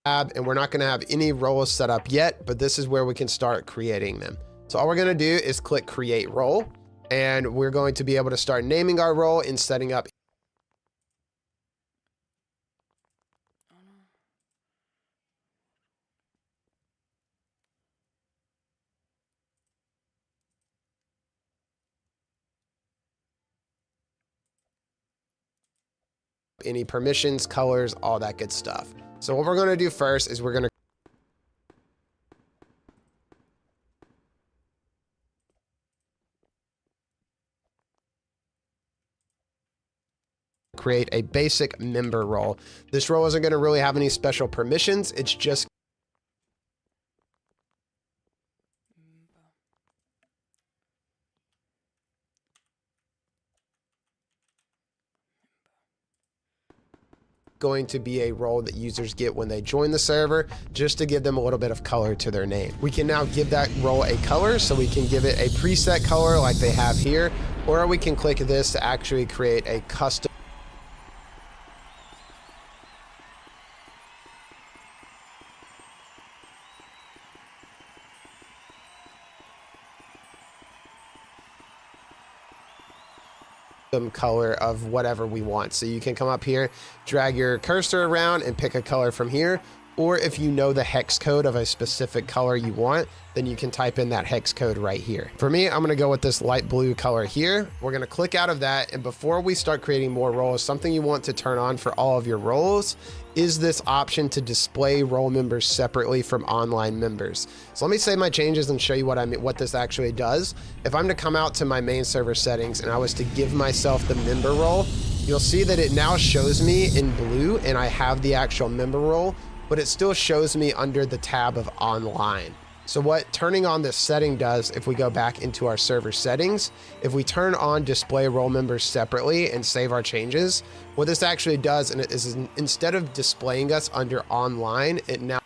And we're not going to have any roles set up yet, but this is where we can start creating them. So all we're going to do is click create role, and we're going to be able to start naming our role and setting up any permissions, colors, all that good stuff. So what we're going to do first is we're going to create a basic member role. This role isn't going to really have any special permissions. It's just going to be a role that users get when they join the server, just to give them a little bit of color to their name. We can now give that role a color, so we can give it a preset color like they have here, or we can click this to actually create a custom color of whatever we want. So you can come up here, drag your cursor around and pick a color from here. Or if you know the hex code of a specific color you want, then you can type in that hex code right here. For me, I'm gonna go with this light blue color here. We're gonna click out of that. And before we start creating more roles, something you want to turn on for all of your roles is this option to display role members separately from online members. So let me save my changes and show you what this actually does. If I'm to come out to my main server settings and I was to give myself the member role, you'll see that it now shows me in blue and I have the actual member role, but it still shows me under the tab of online. So what turning on this setting does, if we go back into our server settings, if we turn on display role members separately and save our changes, what this actually does is instead of displaying us under online, it now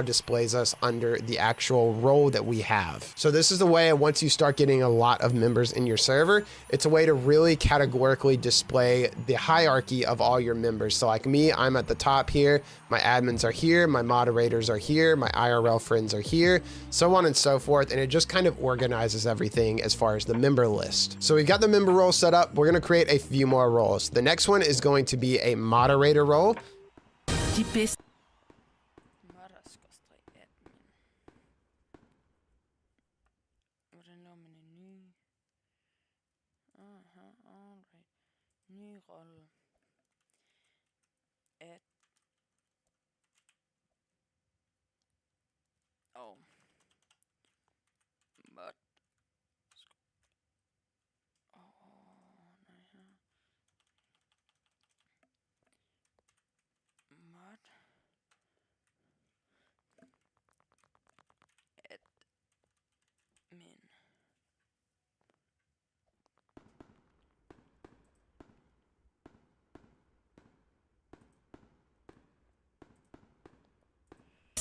displays us under the actual role that we have. So this is the way, once you start getting a lot of members in your server, it's a way to really categorically display the hierarchy of all your members. So like me, I'm at the top here, my admins are here, my moderators are here, my IRL friends are here, so on and so forth. And it just kind of organizes everything as far as the member list. So we've got the member role set up. We're going to create a few more roles. The next one is going to be a moderator role. Hvordan laver man en ny? Aha, alright. Ny rolle. Add. Oh. Mod. Nej her. Mod. Admin.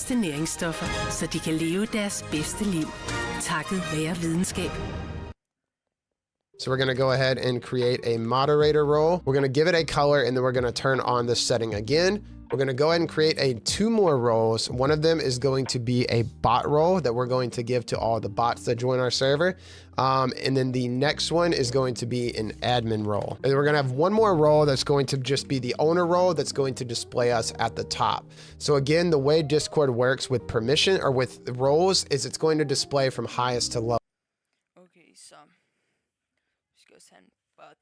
Næringsstoffer, så de kan leve deres bedste liv. Takket være videnskab. So we're going to go ahead and create a moderator role. We're going to give it a color, and then we're going to turn on this setting again. We're going to go ahead and create two more roles. One of them is going to be a bot role that we're going to give to all the bots that join our server. And then the next one is going to be an admin role. And we're going to have one more role that's going to just be the owner role that's going to display us at the top. So again, the way Discord works with permission or with roles is it's going to display from highest to low. Okay, så vi skal også have en bot.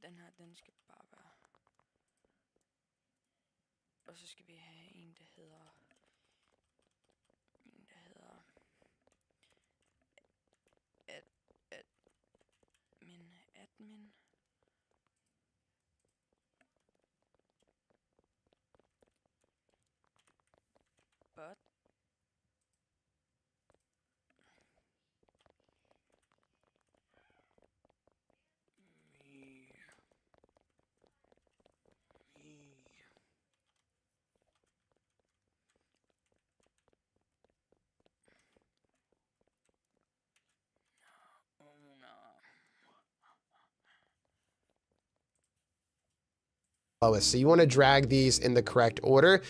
Den her, den skal bare være. Og så skal vi have en, der hedder admin. Bot. Lowest. So you want to drag these in the correct order.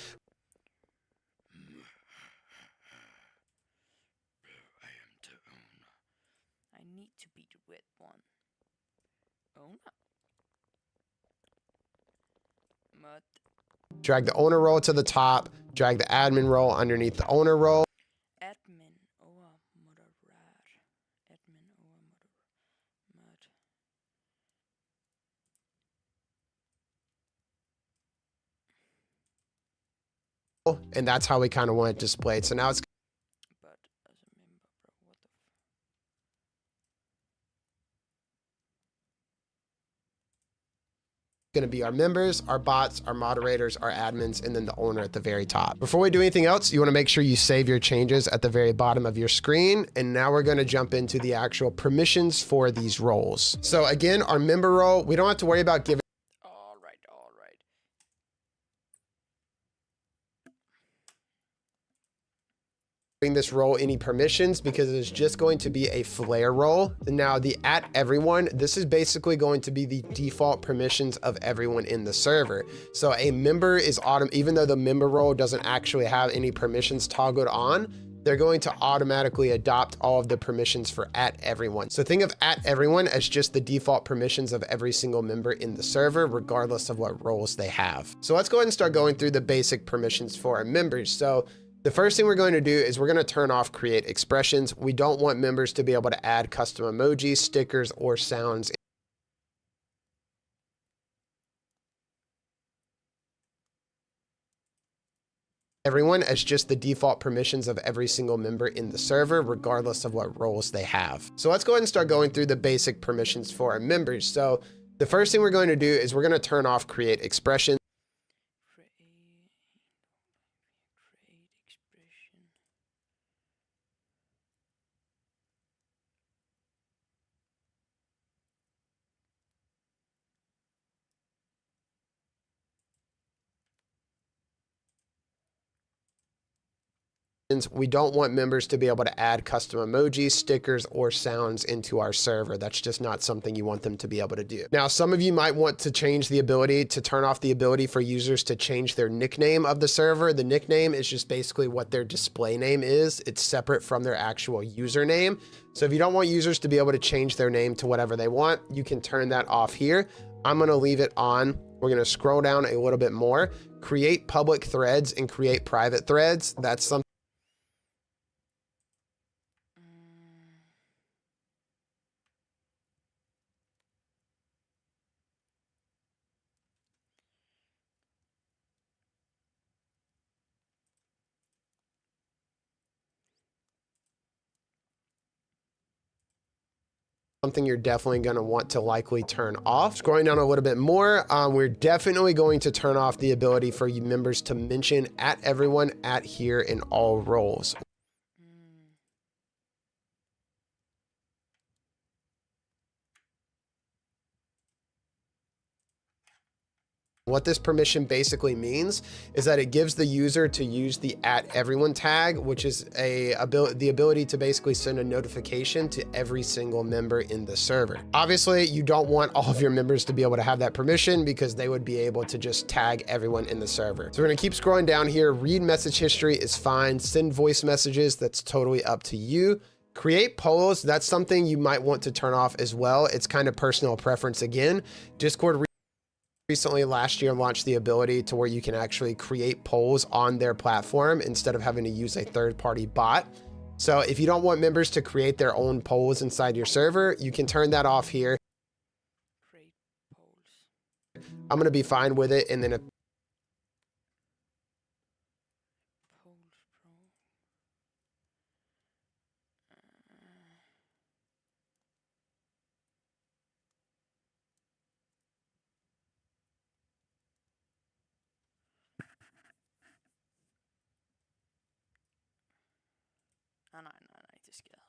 I am the owner. I need to be the red one. Owner. Mod. Drag the owner role to the top, drag the admin role underneath the owner role. Admin over moderat. Admin over mod. and that's how we kind of want it displayed. So now it's But as a member, bro, what the going to be our members, our bots, our moderators, our admins, and then the owner at the very top. Before we do anything else, you want to make sure you save your changes at the very bottom of your screen. And now we're going to jump into the actual permissions for these roles. So again, our member role, we don't have to worry about giving all right, all right. this role any permissions because it's just going to be a flare role. Now the @everyone, this is basically going to be the default permissions of everyone in the server. So a member is even though the member role doesn't actually have any permissions toggled on, they're going to automatically adopt all of the permissions for @everyone. So think of @everyone as just the default permissions of every single member in the server, regardless of what roles they have. So let's go ahead and start going through the basic permissions for our members. So the first thing we're going to do is we're going to turn off create expressions. We don't want members to be able to add custom emojis, stickers, or sounds. Everyone as just the default permissions of every single member in the server, regardless of what roles they have. So let's go ahead and start going through the basic permissions for our members. So the first thing we're going to do is we're going to turn off create expressions. Create expression. We don't want members to be able to add custom emojis, stickers, or sounds into our server. That's just not something you want them to be able to do. Now, some of you might want to change the ability to turn off the ability for users to change their nickname of the server. The nickname is just basically what their display name is. It's separate from their actual username. So if you don't want users to be able to change their name to whatever they want, you can turn that off here. I'm going to leave it on. We're going to scroll down a little bit more, create public threads and create private threads. That's something you're definitely going to want to likely turn off. Scrolling down a little bit more, we're definitely going to turn off the ability for you members to mention @everyone, @here in all roles. What this permission basically means is that it gives the user to use the @everyone tag, which is the ability to basically send a notification to every single member in the server. Obviously, you don't want all of your members to be able to have that permission because they would be able to just tag everyone in the server. So we're gonna keep scrolling down here. Read message history is fine. Send voice messages, that's totally up to you. Create polls, that's something you might want to turn off as well. It's kind of personal preference again. Discord recently last year launched the ability to where you can actually create polls on their platform instead of having to use a third-party bot. So if you don't want members to create their own polls inside your server, you can turn that off here. Create polls. I'm going to be fine with it. And then Polls, bro. Nej, det skal jeg have.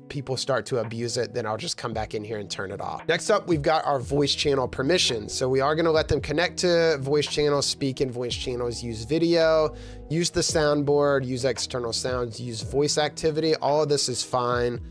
people start to abuse it, then I'll just come back in here and turn it off. Next up, we've got our voice channel permissions. So we are going to let them connect to voice channels, speak in voice channels, use video, use the soundboard, use external sounds, use voice activity. All of this is fine.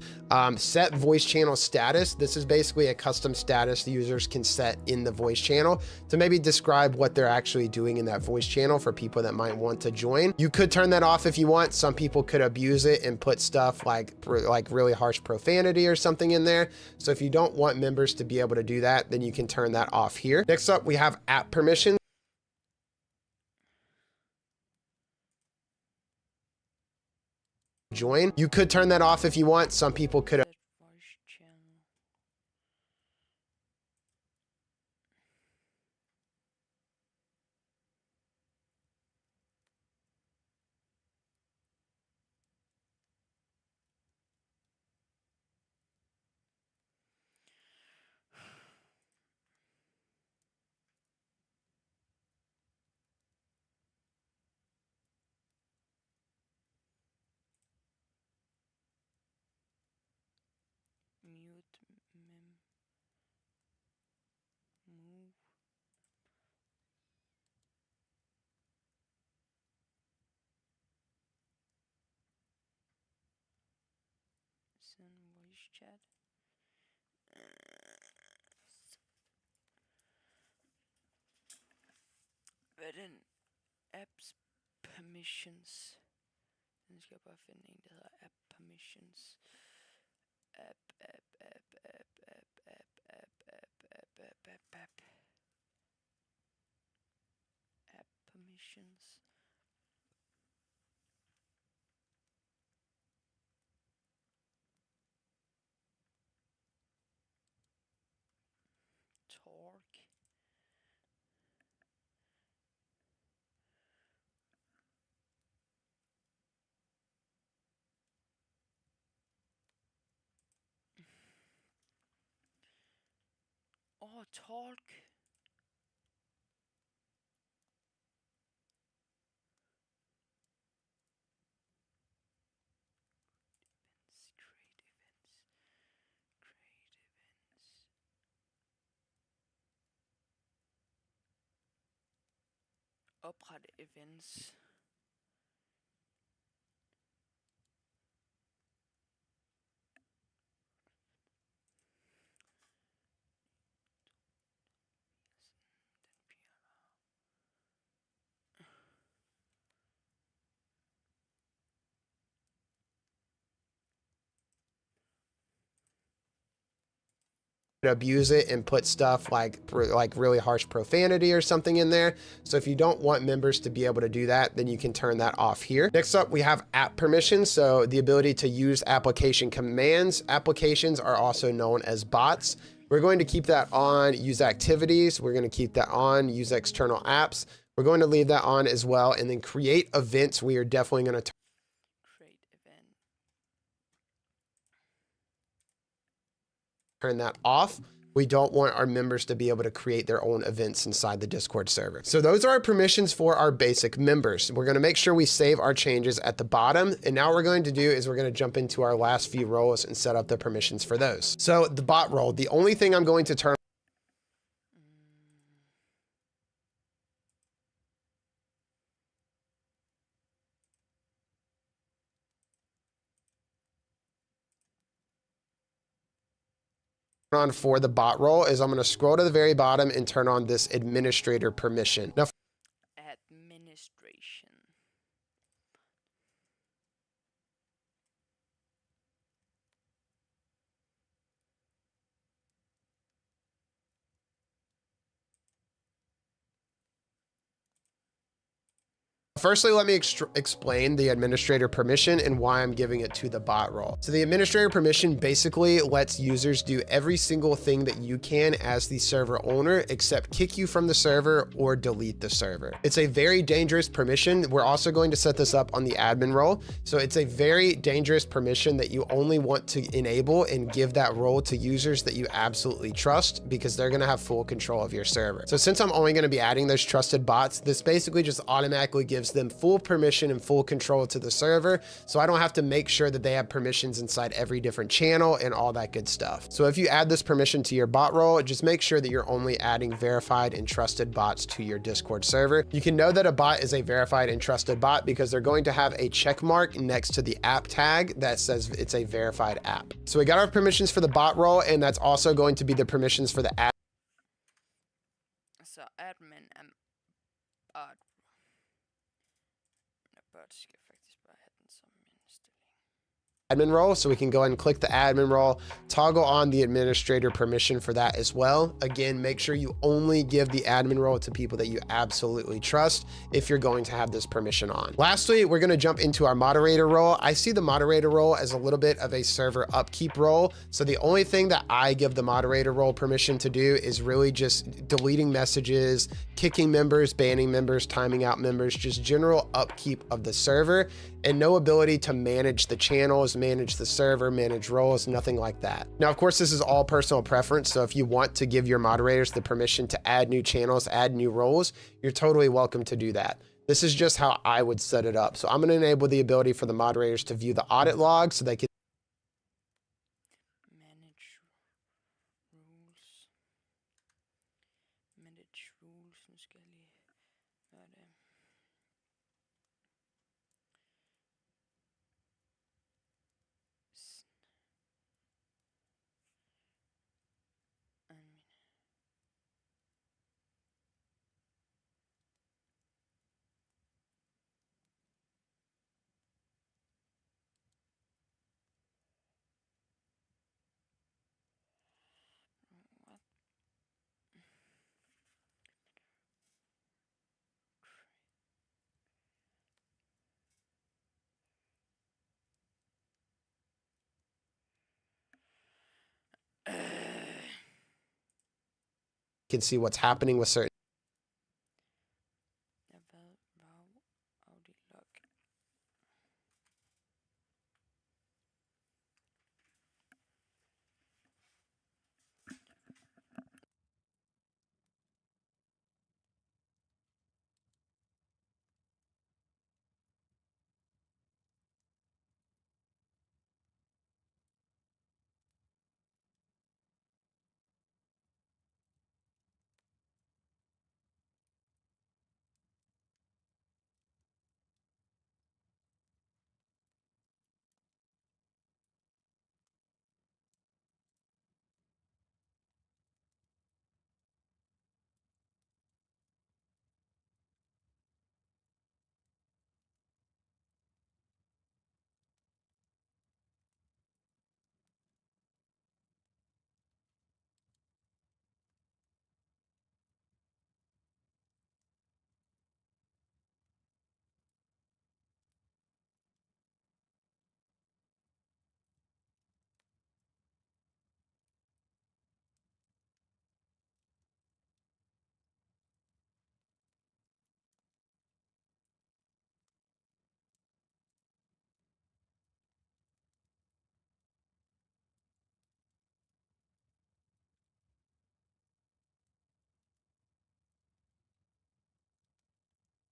Set voice channel status. This is basically a custom status the users can set in the voice channel to maybe describe what they're actually doing in that voice channel for people that might want to join. You could turn that off if you want. Some people could abuse it and put stuff like really harsh profanity or something in there. So if you don't want members to be able to do that, then you can turn that off here. Next up, we have app permissions. Join. You could turn that off if you want. Some people could. Voice channel. send voice chat. Hvad er den? Apps permissions. Den skal jeg bare finde en, der hedder app permissions. App. App permissions. Talk. Oh, talk. Create events. Create events. Opret events. Abuse it and put stuff like really harsh profanity or something in there. So if you don't want members to be able to do that, then you can turn that off here. Next up, we have app permissions. So the ability to use application commands. Applications are also known as bots. We're going to keep that on. Use activities. We're going to keep that on. Use external apps. We're going to leave that on as well. And then create events. We are definitely going to Create event. turn that off. We don't want our members to be able to create their own events inside the Discord server. So those are our permissions for our basic members. We're going to make sure we save our changes at the bottom. And now what we're going to do is we're going to jump into our last few roles and set up the permissions for those. So the bot role, the only thing I'm going to turn on for the bot role is I'm going to scroll to the very bottom and turn on this administrator permission. Now, Administration. firstly, let me explain the administrator permission and why I'm giving it to the bot role. So the administrator permission basically lets users do every single thing that you can as the server owner, except kick you from the server or delete the server. It's a very dangerous permission. We're also going to set this up on the admin role. So it's a very dangerous permission that you only want to enable and give that role to users that you absolutely trust, because they're going to have full control of your server. So since I'm only going to be adding those trusted bots, this basically just automatically gives them full permission and full control to the server. So I don't have to make sure that they have permissions inside every different channel and all that good stuff. So if you add this permission to your bot role, just make sure that you're only adding verified and trusted bots to your Discord server. You can know that a bot is a verified and trusted bot because they're going to have a check mark next to the app tag that says it's a verified app. So we got our permissions for the bot role, and that's also going to be the permissions for the app. Så admin and bot. Bot skal faktisk bare have den som indstilling. Admin role, so we can go ahead and click the admin role, toggle on the administrator permission for that as well. Again, make sure you only give the admin role to people that you absolutely trust if you're going to have this permission on. Lastly, we're going to jump into our moderator role. I see the moderator role as a little bit of a server upkeep role. So the only thing that I give the moderator role permission to do is really just deleting messages, kicking members, banning members, timing out members, just general upkeep of the server, and no ability to manage the channels, manage the server, manage roles, nothing like that. Now, of course, this is all personal preference. So if you want to give your moderators the permission to add new channels, add new roles, you're totally welcome to do that. This is just how I would set it up. So I'm going to enable the ability for the moderators to view the audit log so they can Manage rules. Manage rules. Nu skal jeg lige gøre det. can see what's happening with certain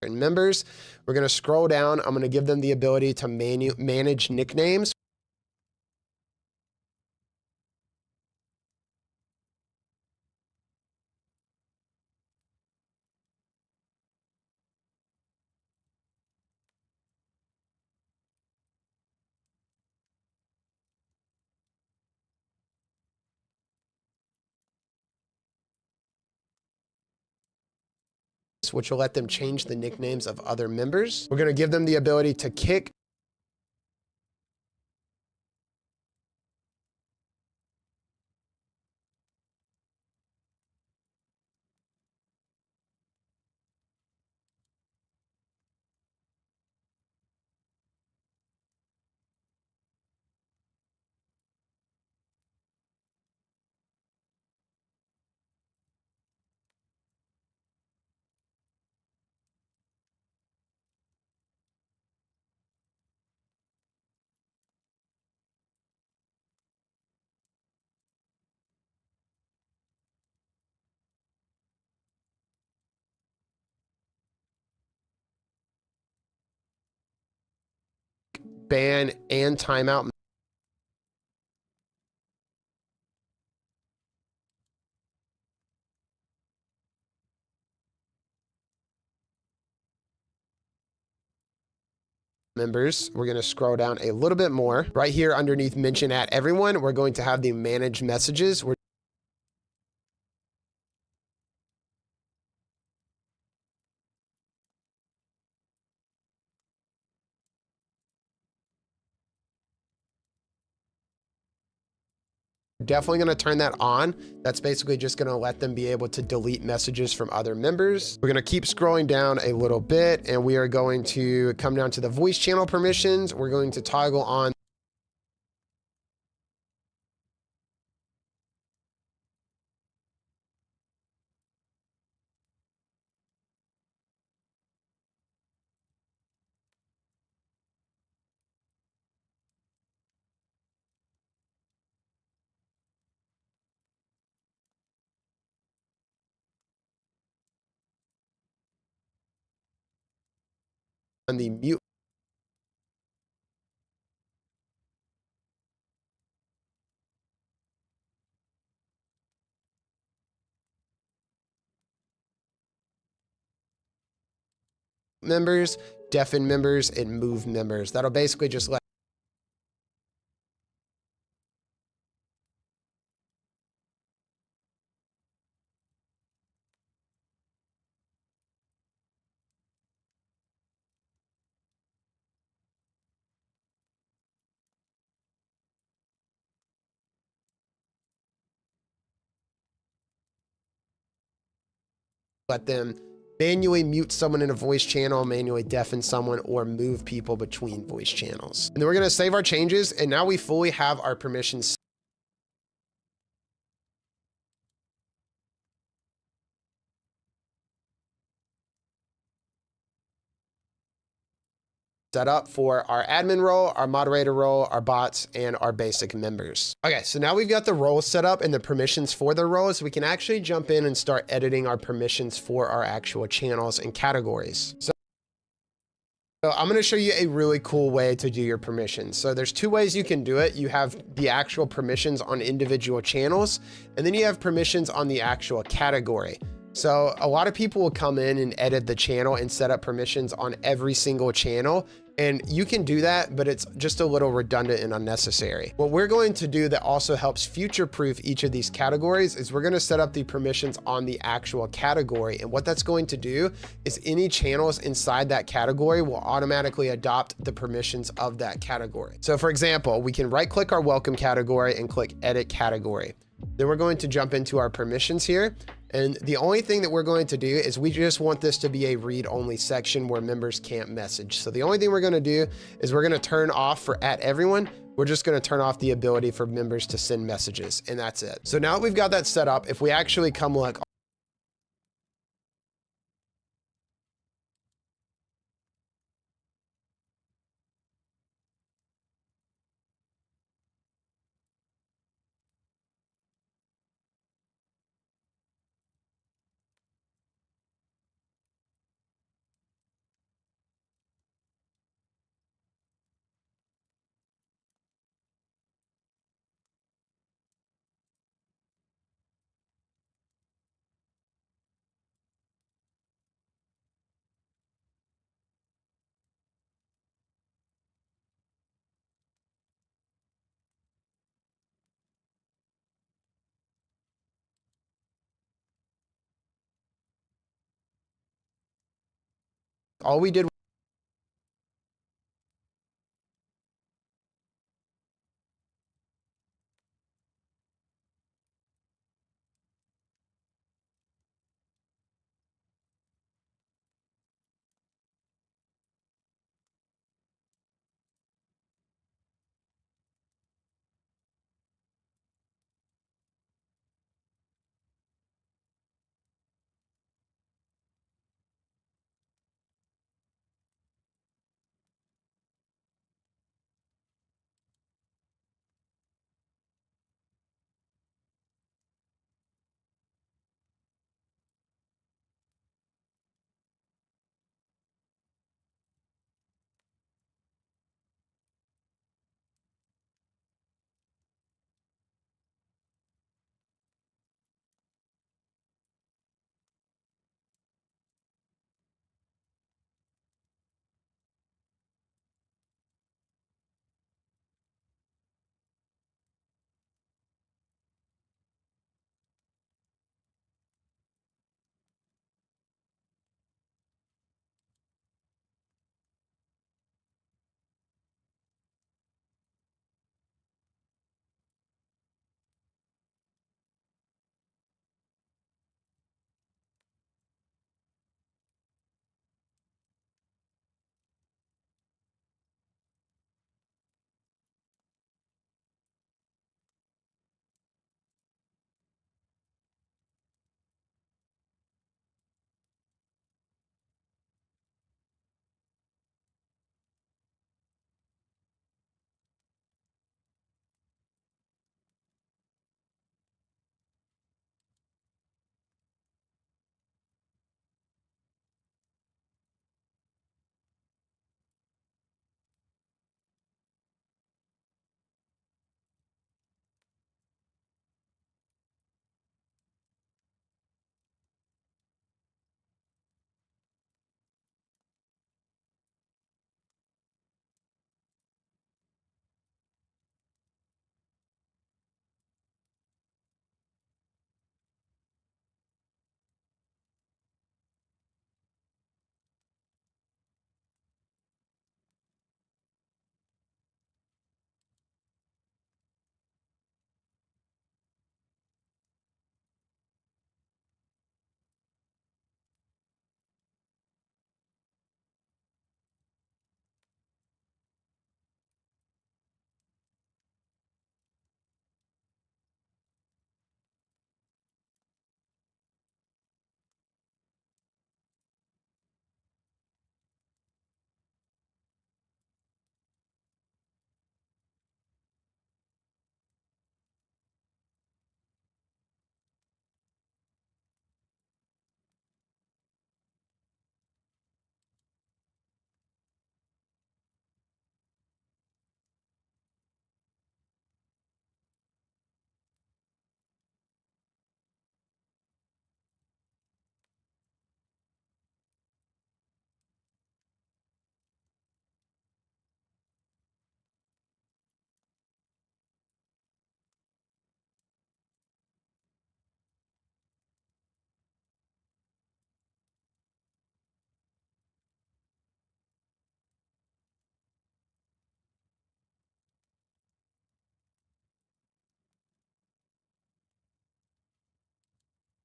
members. We're going to scroll down. I'm going to give them the ability to manage nicknames. Which will let them change the nicknames of other members. We're going to give them the ability to kick ban and timeout members. We're going to scroll down a little bit more. Right here underneath mention at everyone, we're going to have the manage messages. We're definitely going to turn that on. That's basically just going to let them be able to delete messages from other members. We're going to keep scrolling down a little bit, and we are going to come down to the voice channel permissions. We're going to toggle on the mute members, deafen members, and move members. That'll basically just let them manually mute someone in a voice channel, manually deafen someone, or move people between voice channels. And then we're going to save our changes, and now we fully have our permissions set up for our admin role, our moderator role, our bots, and our basic members. Okay, so now we've got the roles set up and the permissions for the roles. We can actually jump in and start editing our permissions for our actual channels and categories. So I'm going to show you a really cool way to do your permissions. So there's two ways you can do it. You have the actual permissions on individual channels, and then you have permissions on the actual category. So a lot of people will come in and edit the channel and set up permissions on every single channel. And you can do that, but it's just a little redundant and unnecessary. What we're going to do that also helps future-proof each of these categories is we're going to set up the permissions on the actual category. And what that's going to do is any channels inside that category will automatically adopt the permissions of that category. So for example, we can right-click our welcome category and click edit category. Then we're going to jump into our permissions here. And the only thing that we're going to do is we just want this to be a read-only section where members can't message. So the only thing we're going to do is we're going to turn off for @everyone. We're just going to turn off the ability for members to send messages, and that's it. So now that we've got that set up, if we actually come look, all we did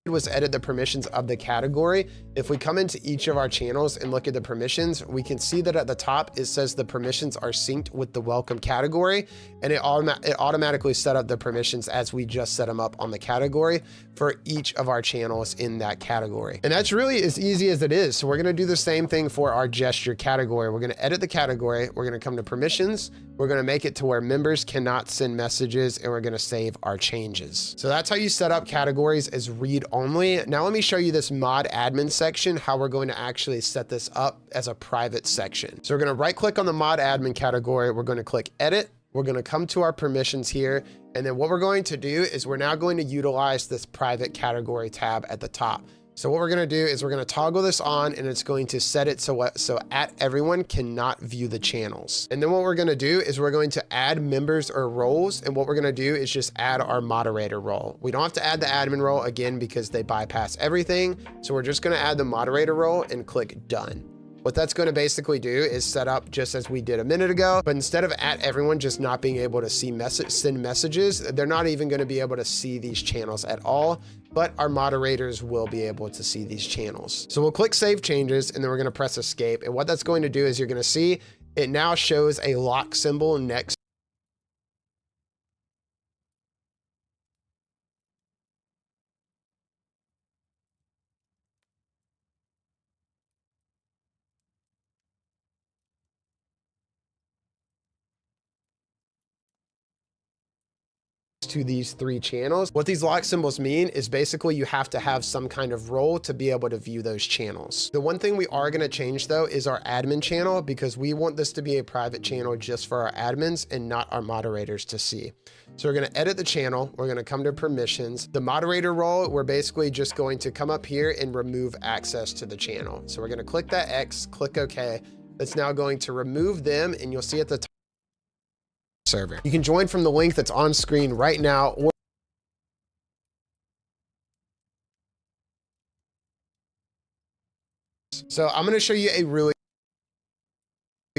was edit the permissions of the category. If we come into each of our channels and look at the permissions, we can see that at the top, it says the permissions are synced with the welcome category, and it automatically set up the permissions as we just set them up on the category for each of our channels in that category. And that's really as easy as it is. So we're gonna do the same thing for our gesture category. We're gonna edit the category. We're gonna come to permissions. We're gonna make it to where members cannot send messages, and we're gonna save our changes. So that's how you set up categories as read only. Now let me show you this mod admin section, how we're going to actually set this up as a private section. So we're gonna right click on the mod admin category. We're gonna click edit. We're gonna come to our permissions here. And then what we're going to do is we're now going to utilize this private category tab at the top. So what we're gonna do is we're gonna toggle this on, and it's going to set it so @everyone cannot view the channels. And then what we're gonna do is we're going to add members or roles. And what we're gonna do is just add our moderator role. We don't have to add the admin role again because they bypass everything. So we're just gonna add the moderator role and click done. What that's going to basically do is set up just as we did a minute ago, but instead of @everyone just not being able to see send messages, they're not even going to be able to see these channels at all, but our moderators will be able to see these channels. So we'll click save changes, and then we're going to press escape. And what that's going to do is you're going to see it now shows a lock symbol next to these 3 channels. What these lock symbols mean is basically you have to have some kind of role to be able to view those channels. The one thing we are going to change though is our admin channel, because we want this to be a private channel just for our admins and not our moderators to see. So we're going to edit the channel. We're going to come to permissions. The moderator role, we're basically just going to come up here and remove access to the channel. So we're going to click that X, click OK. That's now going to remove them, and you'll see at the top server. You can join from the link that's on screen right now, or so I'm going to show you a really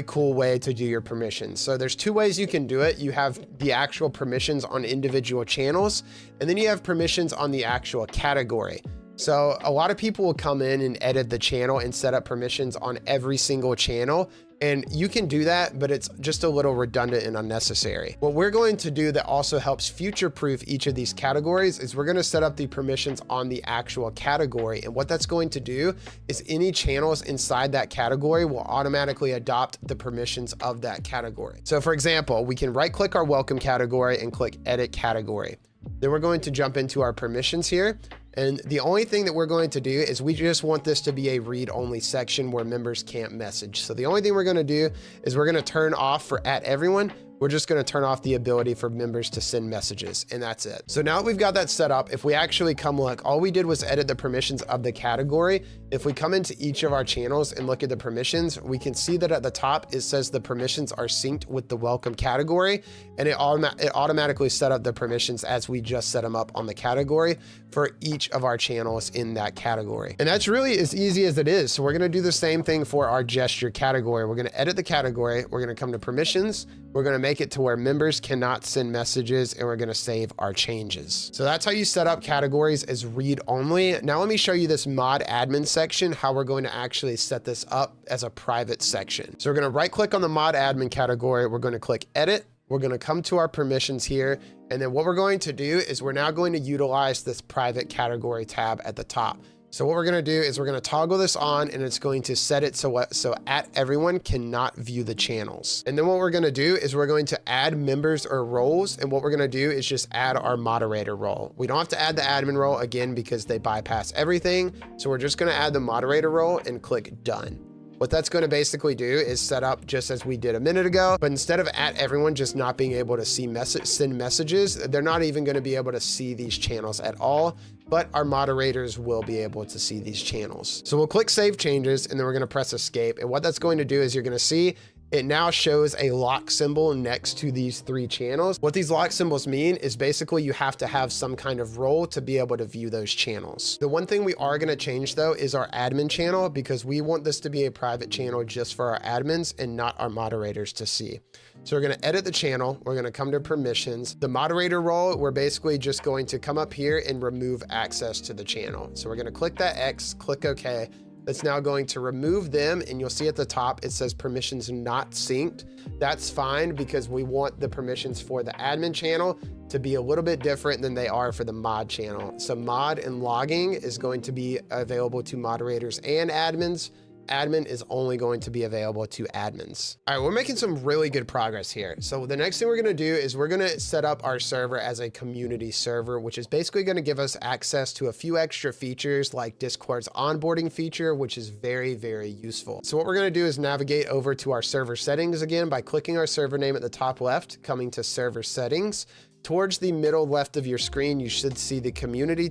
cool way to do your permissions. So there's 2 ways you can do it. You have the actual permissions on individual channels, and then you have permissions on the actual category. So a lot of people will come in and edit the channel and set up permissions on every single channel. And you can do that, but it's just a little redundant and unnecessary. What we're going to do that also helps future-proof each of these categories is we're going to set up the permissions on the actual category. And what that's going to do is any channels inside that category will automatically adopt the permissions of that category. So for example, we can right-click our welcome category and click edit category. Then we're going to jump into our permissions here. And the only thing that we're going to do is we just want this to be a read-only section where members can't message. So the only thing we're going to do is we're going to turn off for @everyone. We're just going to turn off the ability for members to send messages, and that's it. So now that we've got that set up, if we actually come look, all we did was edit the permissions of the category. If we come into each of our channels and look at the permissions, we can see that at the top, it says the permissions are synced with the welcome category, and it automatically set up the permissions as we just set them up on the category for each of our channels in that category. And that's really as easy as it is. So we're going to do the same thing for our gesture category. We're going to edit the category. We're going to come to permissions. We're going to make it to where members cannot send messages, and we're going to save our changes. So that's how you set up categories as read only. Now let me show you this mod admin section, how we're going to actually set this up as a private section. So we're going to right click on the mod admin category. We're going to click edit. We're going to come to our permissions here. And then what we're going to do is we're now going to utilize this private category tab at the top. So what we're going to do is we're going to toggle this on, and it's going to set it so @everyone cannot view the channels. And then what we're going to do is we're going to add members or roles. And what we're going to do is just add our moderator role. We don't have to add the admin role again because they bypass everything. So we're just going to add the moderator role and click done. What that's going to basically do is set up just as we did a minute ago, but instead of @everyone just not being able to see send messages, they're not even going to be able to see these channels at all, but our moderators will be able to see these channels. So we'll click save changes, and then we're going to press escape. And what that's going to do is you're going to see it now shows a lock symbol next to these 3 channels. What these lock symbols mean is basically you have to have some kind of role to be able to view those channels. The one thing we are going to change though is our admin channel, because we want this to be a private channel just for our admins and not our moderators to see. So we're going to edit the channel. We're going to come to permissions. The moderator role, we're basically just going to come up here and remove access to the channel. So we're going to click that X, click OK. That's now going to remove them, and you'll see at the top it says permissions not synced. That's fine because we want the permissions for the admin channel to be a little bit different than they are for the mod channel. So mod and logging is going to be available to moderators and admins. Admin is only going to be available to admins. All right, we're making some really good progress here. So the next thing we're going to do is we're going to set up our server as a community server, which is basically going to give us access to a few extra features like Discord's onboarding feature, which is very, very useful. So what we're going to do is navigate over to our server settings again by clicking our server name at the top left, coming to server settings. Towards the middle left of your screen, you should see the community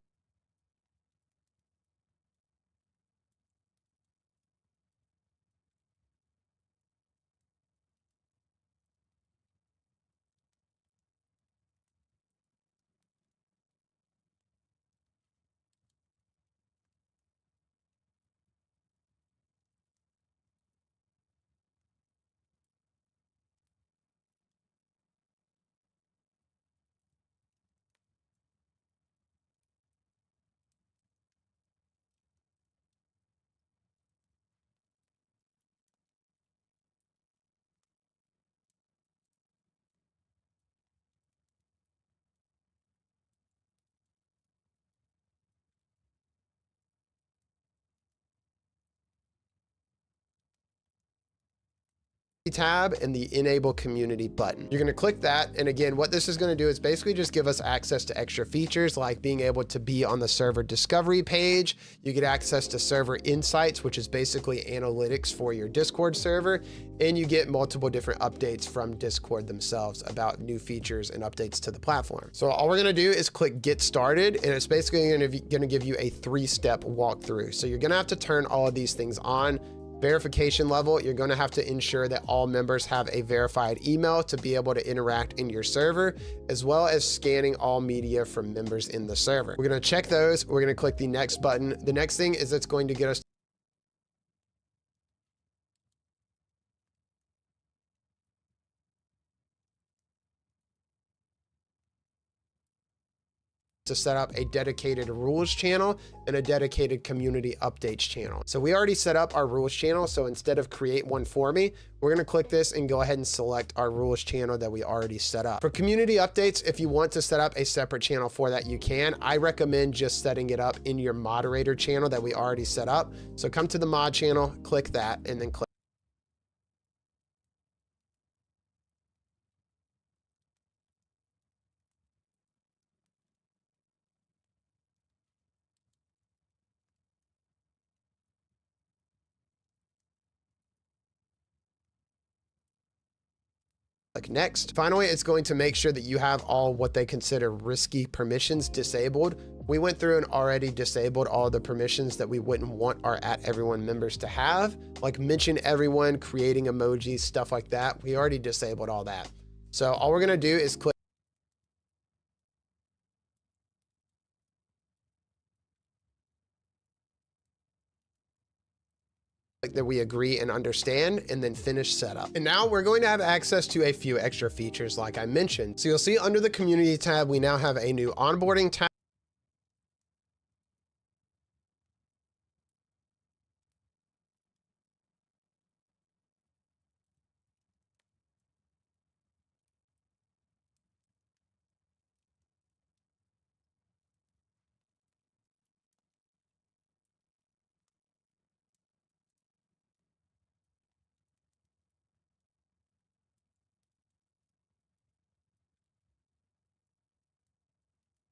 tab and the enable community button. You're going to click that, and again what this is going to do is basically just give us access to extra features like being able to be on the server discovery page. You get access to server insights, which is basically analytics for your Discord server, and you get multiple different updates from Discord themselves about new features and updates to the platform. So all we're going to do is click get started, and it's basically going to give you a 3-step walkthrough. So you're going to have to turn all of these things on. Verification level, you're going to have to ensure that all members have a verified email to be able to interact in your server, as well as scanning all media from members in the server. We're going to check those. We're going to click the next button. The next thing is it's going to get us to set up a dedicated rules channel and a dedicated community updates channel. So we already set up our rules channel. So instead of create one for me, we're going to click this and go ahead and select our rules channel that we already set up. For community updates, if you want to set up a separate channel for that, you can. I recommend just setting it up in your moderator channel that we already set up. So come to the mod channel, click that, and then click next. Finally, it's going to make sure that you have all what they consider risky permissions disabled. We went through and already disabled all the permissions that we wouldn't want our @everyone members to have, like mention everyone, creating emojis, stuff like that. We already disabled all that. So all we're going to do is click that we agree and understand, and then finish setup. And now we're going to have access to a few extra features like I mentioned. So you'll see under the community tab, we now have a new onboarding tab.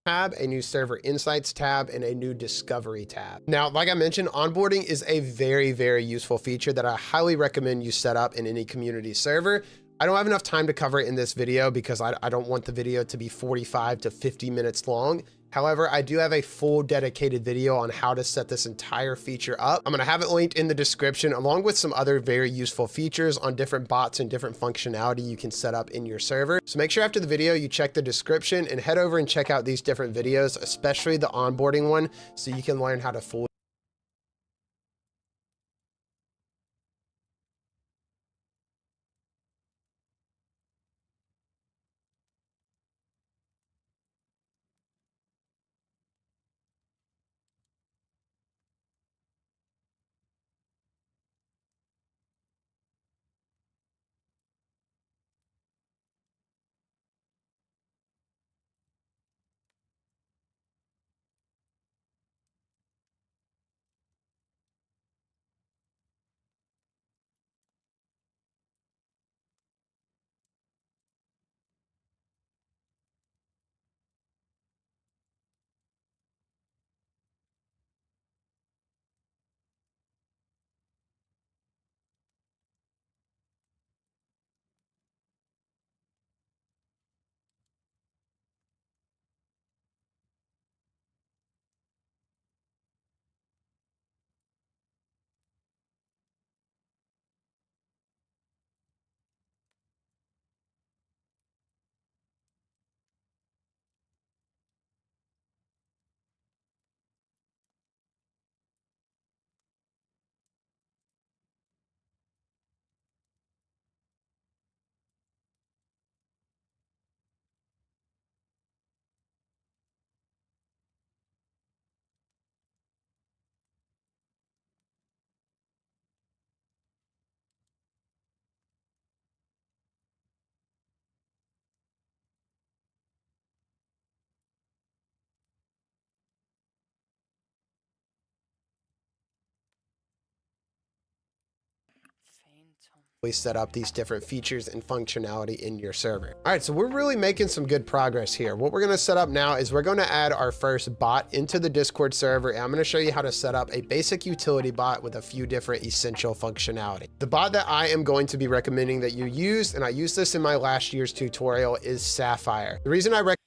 Tab, a new server insights tab, and a new discovery tab. Now, like I mentioned, onboarding is a very, very useful feature that I highly recommend you set up in any community server. I don't have enough time to cover it in this video because I don't want the video to be 45 to 50 minutes long. However, I do have a full dedicated video on how to set this entire feature up. I'm gonna have it linked in the description along with some other very useful features on different bots and different functionality you can set up in your server. So make sure after the video you check the description and head over and check out these different videos, especially the onboarding one, so you can learn how to fully set up these different features and functionality in your server. All right, so we're really making some good progress here. What we're gonna set up now is we're gonna add our first bot into the Discord server, and I'm gonna show you how to set up a basic utility bot with a few different essential functionality. The bot that I am going to be recommending that you use, and I used this in my last year's tutorial, is Sapphire. The reason I recommend